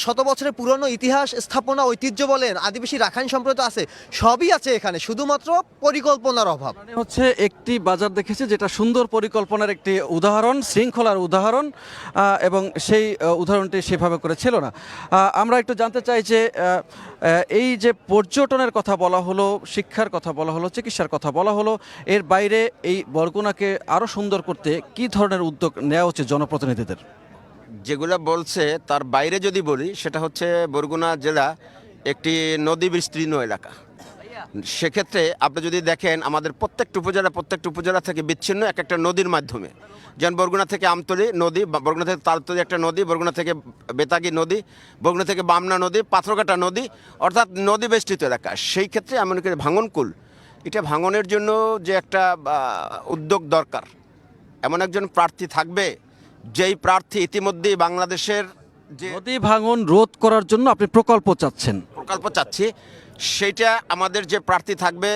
শত বছরের পুরনো ইতিহাস, স্থাপনা, ঐতিহ্য বলেন, আদিবাসী রাখাইন সম্প্রদায় আছে, সবই আছে এখানে, শুধুমাত্র পরিকল্পনার অভাব। হচ্ছে একটি বাজার দেখেছি যেটা সুন্দর পরিকল্পনার একটি উদাহরণ, শৃঙ্খলার উদাহরণ, এবং সেই উদাহরণটি সেভাবে করে ছিল না। আমরা একটু জানতে চাই যে এই যে পর্যটনের কথা বলা হলো, শিক্ষার কথা বলা হলো, চিকিৎসার কথা বলা হলো, এর বাইরে এই বরগুনাকে আরও সুন্দর করতে কী ধরনের উদ্যোগ নেওয়া উচিত জনপ্রতিনিধিদের? যেগুলো বলছে তার বাইরে যদি বলি, সেটা হচ্ছে বরগুনা জেলা একটি নদী বিস্তীর্ণ এলাকা। সেক্ষেত্রে আপনি যদি দেখেন আমাদের প্রত্যেকটা উপজেলা থেকে বিচ্ছিন্ন এক একটা নদীর মাধ্যমে, যেমন বরগুনা থেকে আমতলী নদী, বরগুনা থেকে তালতলী একটা নদী, বরগুনা থেকে বেতাগী নদী, বরগুনা থেকে বামনা নদী, পাথরঘাটা নদী, অর্থাৎ নদী বেষ্টিত এলাকা। সেই ক্ষেত্রে আমি মনে করি ভাঙনকুল, এটা ভাঙনের জন্য যে একটা উদ্যোগ দরকার, এমন একজন প্রার্থী থাকবে যেই প্রার্থী ইতিমধ্যেই বাংলাদেশের যে নদী ভাঙন রোধ করার জন্য আপনি প্রকল্প চাচ্ছি, সেইটা আমাদের যে প্রার্থী থাকবে,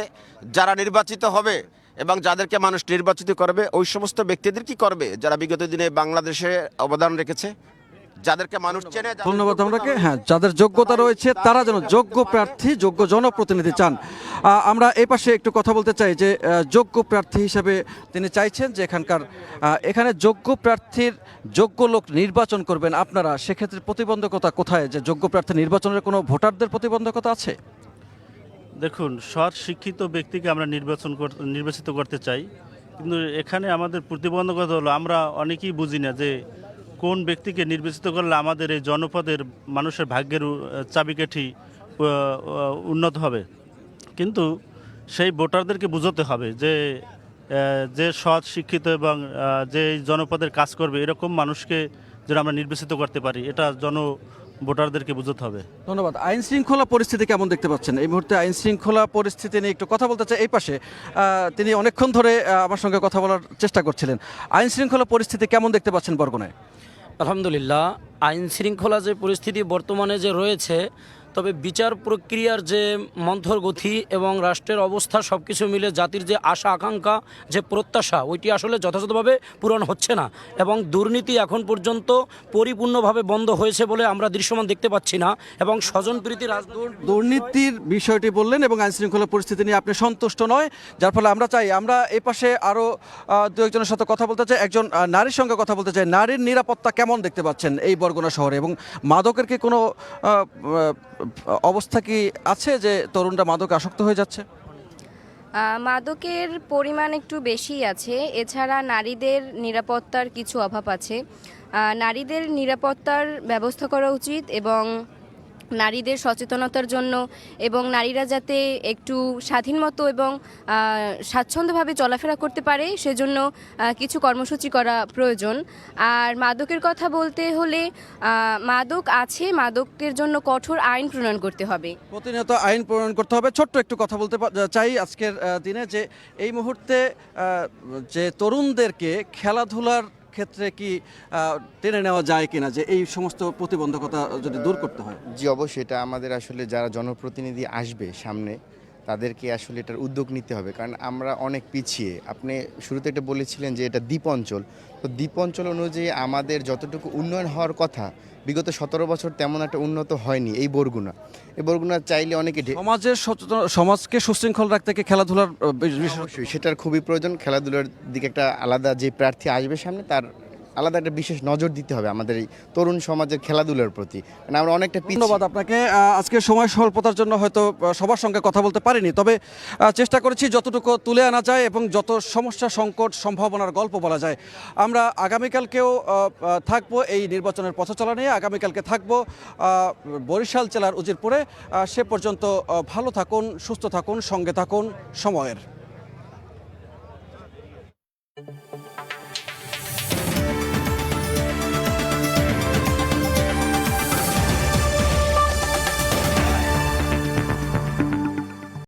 যারা নির্বাচিত হবে এবং যাদেরকে মানুষ নির্বাচিত করবে, ওই সমস্ত ব্যক্তিদের কি করবে যারা বিগত দিনে বাংলাদেশে অবদান রেখেছে, যাদেরকে মানুষ চেনে। ধন্যবাদ আপনাকে। হ্যাঁ, যাদের যোগ্যতা রয়েছে তারা যেন যোগ্য প্রার্থী, যোগ্য জনপ্রতিনিধি চান। আমরা এই পাশে একটু কথা বলতে চাই যে যোগ্য প্রার্থী হিসেবে তিনি চাইছেন যে এখানে যোগ্য প্রার্থীর যোগ্য লোক নির্বাচন করবেন আপনারা, সেক্ষেত্রে প্রতিবন্ধকতা কোথায়? যে যোগ্য প্রার্থী নির্বাচনের কোনো ভোটারদের প্রতিবন্ধকতা আছে? দেখুন, সৎ শিক্ষিত ব্যক্তিকে আমরা নির্বাচিত করতে চাই, কিন্তু এখানে আমাদের প্রতিবন্ধকতা হলো আমরা অনেকেই বুঝি না যে কোন ব্যক্তিকে নির্বাচিত করলে আমাদের এই জনপদের মানুষের ভাগ্যের চাবিকাঠি উন্নত হবে। কিন্তু সেই ভোটারদেরকে বুঝতে হবে যে সৎ শিক্ষিত এবং যে জনপদের কাজ করবে এরকম মানুষকে যেন আমরা নির্বাচিত করতে পারি, এটা ভোটারদেরকে বুঝতে হবে। ধন্যবাদ। আইন শৃঙ্খলা পরিস্থিতি কেমন দেখতে পাচ্ছেন এই মুহূর্তে? আইন শৃঙ্খলা পরিস্থিতি নিয়ে একটু কথা বলতে চাই। এই পাশে তিনি অনেকক্ষণ ধরে আমার সঙ্গে কথা বলার চেষ্টা করছিলেন। আইন শৃঙ্খলা পরিস্থিতি কেমন দেখতে পাচ্ছেন বরগুনায়? আলহামদুলিল্লাহ, আইন শৃঙ্খলা যে পরিস্থিতি বর্তমানে যে রয়েছে, তবে বিচার প্রক্রিয়ার যে মন্থর গতি এবং রাষ্ট্রের অবস্থা সব কিছু মিলে জাতির যে আশা আকাঙ্ক্ষা, যে প্রত্যাশা, ওইটি আসলে যথাযথভাবে পূরণ হচ্ছে না এবং দুর্নীতি এখন পর্যন্ত পরিপূর্ণভাবে বন্ধ হয়েছে বলে আমরা দৃশ্যমান দেখতে পাচ্ছি না। এবং স্বজনপ্রীতি দুর্নীতির বিষয়টি বললেন এবং আইন শৃঙ্খলা পরিস্থিতি নিয়ে আপনি সন্তুষ্ট নয়, যার ফলে আমরা এই পাশে আরও দু একজনের সাথে কথা বলতে চাই। একজন নারীর সঙ্গে কথা বলতে চাই। নারীর নিরাপত্তা কেমন দেখতে পাচ্ছেন এই বরগুনা শহরে, এবং মাদকের কি কোনো অবস্থা কি আছে যে তরুণরা মাদকে আসক্ত হয়ে যাচ্ছে? মাদকের পরিমাণ একটু বেশি আছে, এছাড়া নারীদের নিরাপত্তার কিছু অভাব আছে। নারীদের নিরাপত্তার ব্যবস্থা করা উচিত এবং নারীদের সচেতনতার জন্য এবং নারীরা যাতে একটু স্বাধীন মতো এবং স্বাচ্ছন্দ্যভাবে চলাফেরা করতে পারে সেজন্য কিছু কর্মসূচি করা প্রয়োজন। আর মাদকের কথা বলতে হলে মাদক আছে, মাদকের জন্য কঠোর আইন প্রণয়ন করতে হবে, প্রতিনিয়ত আইন প্রণয়ন করতে হবে। ছোট্ট একটু কথা বলতে চাই আজকের দিনে যে এই মুহূর্তে যে তরুণদেরকে খেলাধুলার ক্ষেত্রে কি টেনে নেওয়া যায় কিনা, যে এই সমস্ত প্রতিবন্ধকতা যদি দূর করতে হয়? জি অবশ্যই, এটা আমাদের আসলে যারা জনপ্রতিনিধি আসবে সামনে তাদেরকে আসলে এটার উদ্যোগ নিতে হবে, কারণ আমরা অনেক পিছিয়ে। আপনি শুরুতে এটা বলেছিলেন যে এটা দ্বীপ অঞ্চল, তো দ্বীপ অঞ্চল অনুযায়ী আমাদের যতটুকু উন্নয়ন হওয়ার কথা বিগত 17 বছর তেমন একটা উন্নত হয়নি এই বরগুনা। এই বরগুনা চাইলে অনেকে সমাজকে সুশৃঙ্খল রাখতে খেলাধুলার সেটার খুবই প্রয়োজন। খেলাধুলার দিকে একটা আলাদা যে প্রার্থী আসবে সামনে তার আলাদা একটা বিশেষ নজর দিতে হবে আমাদের এই তরুণ সমাজের খেলাধুলার প্রতি, মানে আমরা অনেকটা পিছিয়ে। ধন্যবাদ আপনাকে। আজকে সময় স্বল্পতার জন্য হয়তো সবার সঙ্গে কথা বলতে পারিনি, তবে চেষ্টা করেছি যতটুকু তুলে আনা যায় এবং যত সমস্যা, সংকট, সম্ভাবনার গল্প বলা যায়। আমরা আগামীকালকেও থাকবো এই নির্বাচনের পথচলা নিয়ে। আগামীকালকে থাকবো বরিশাল জেলার উজিরপুরে। সে পর্যন্ত ভালো থাকুন, সুস্থ থাকুন, সঙ্গে থাকুন সময়ের।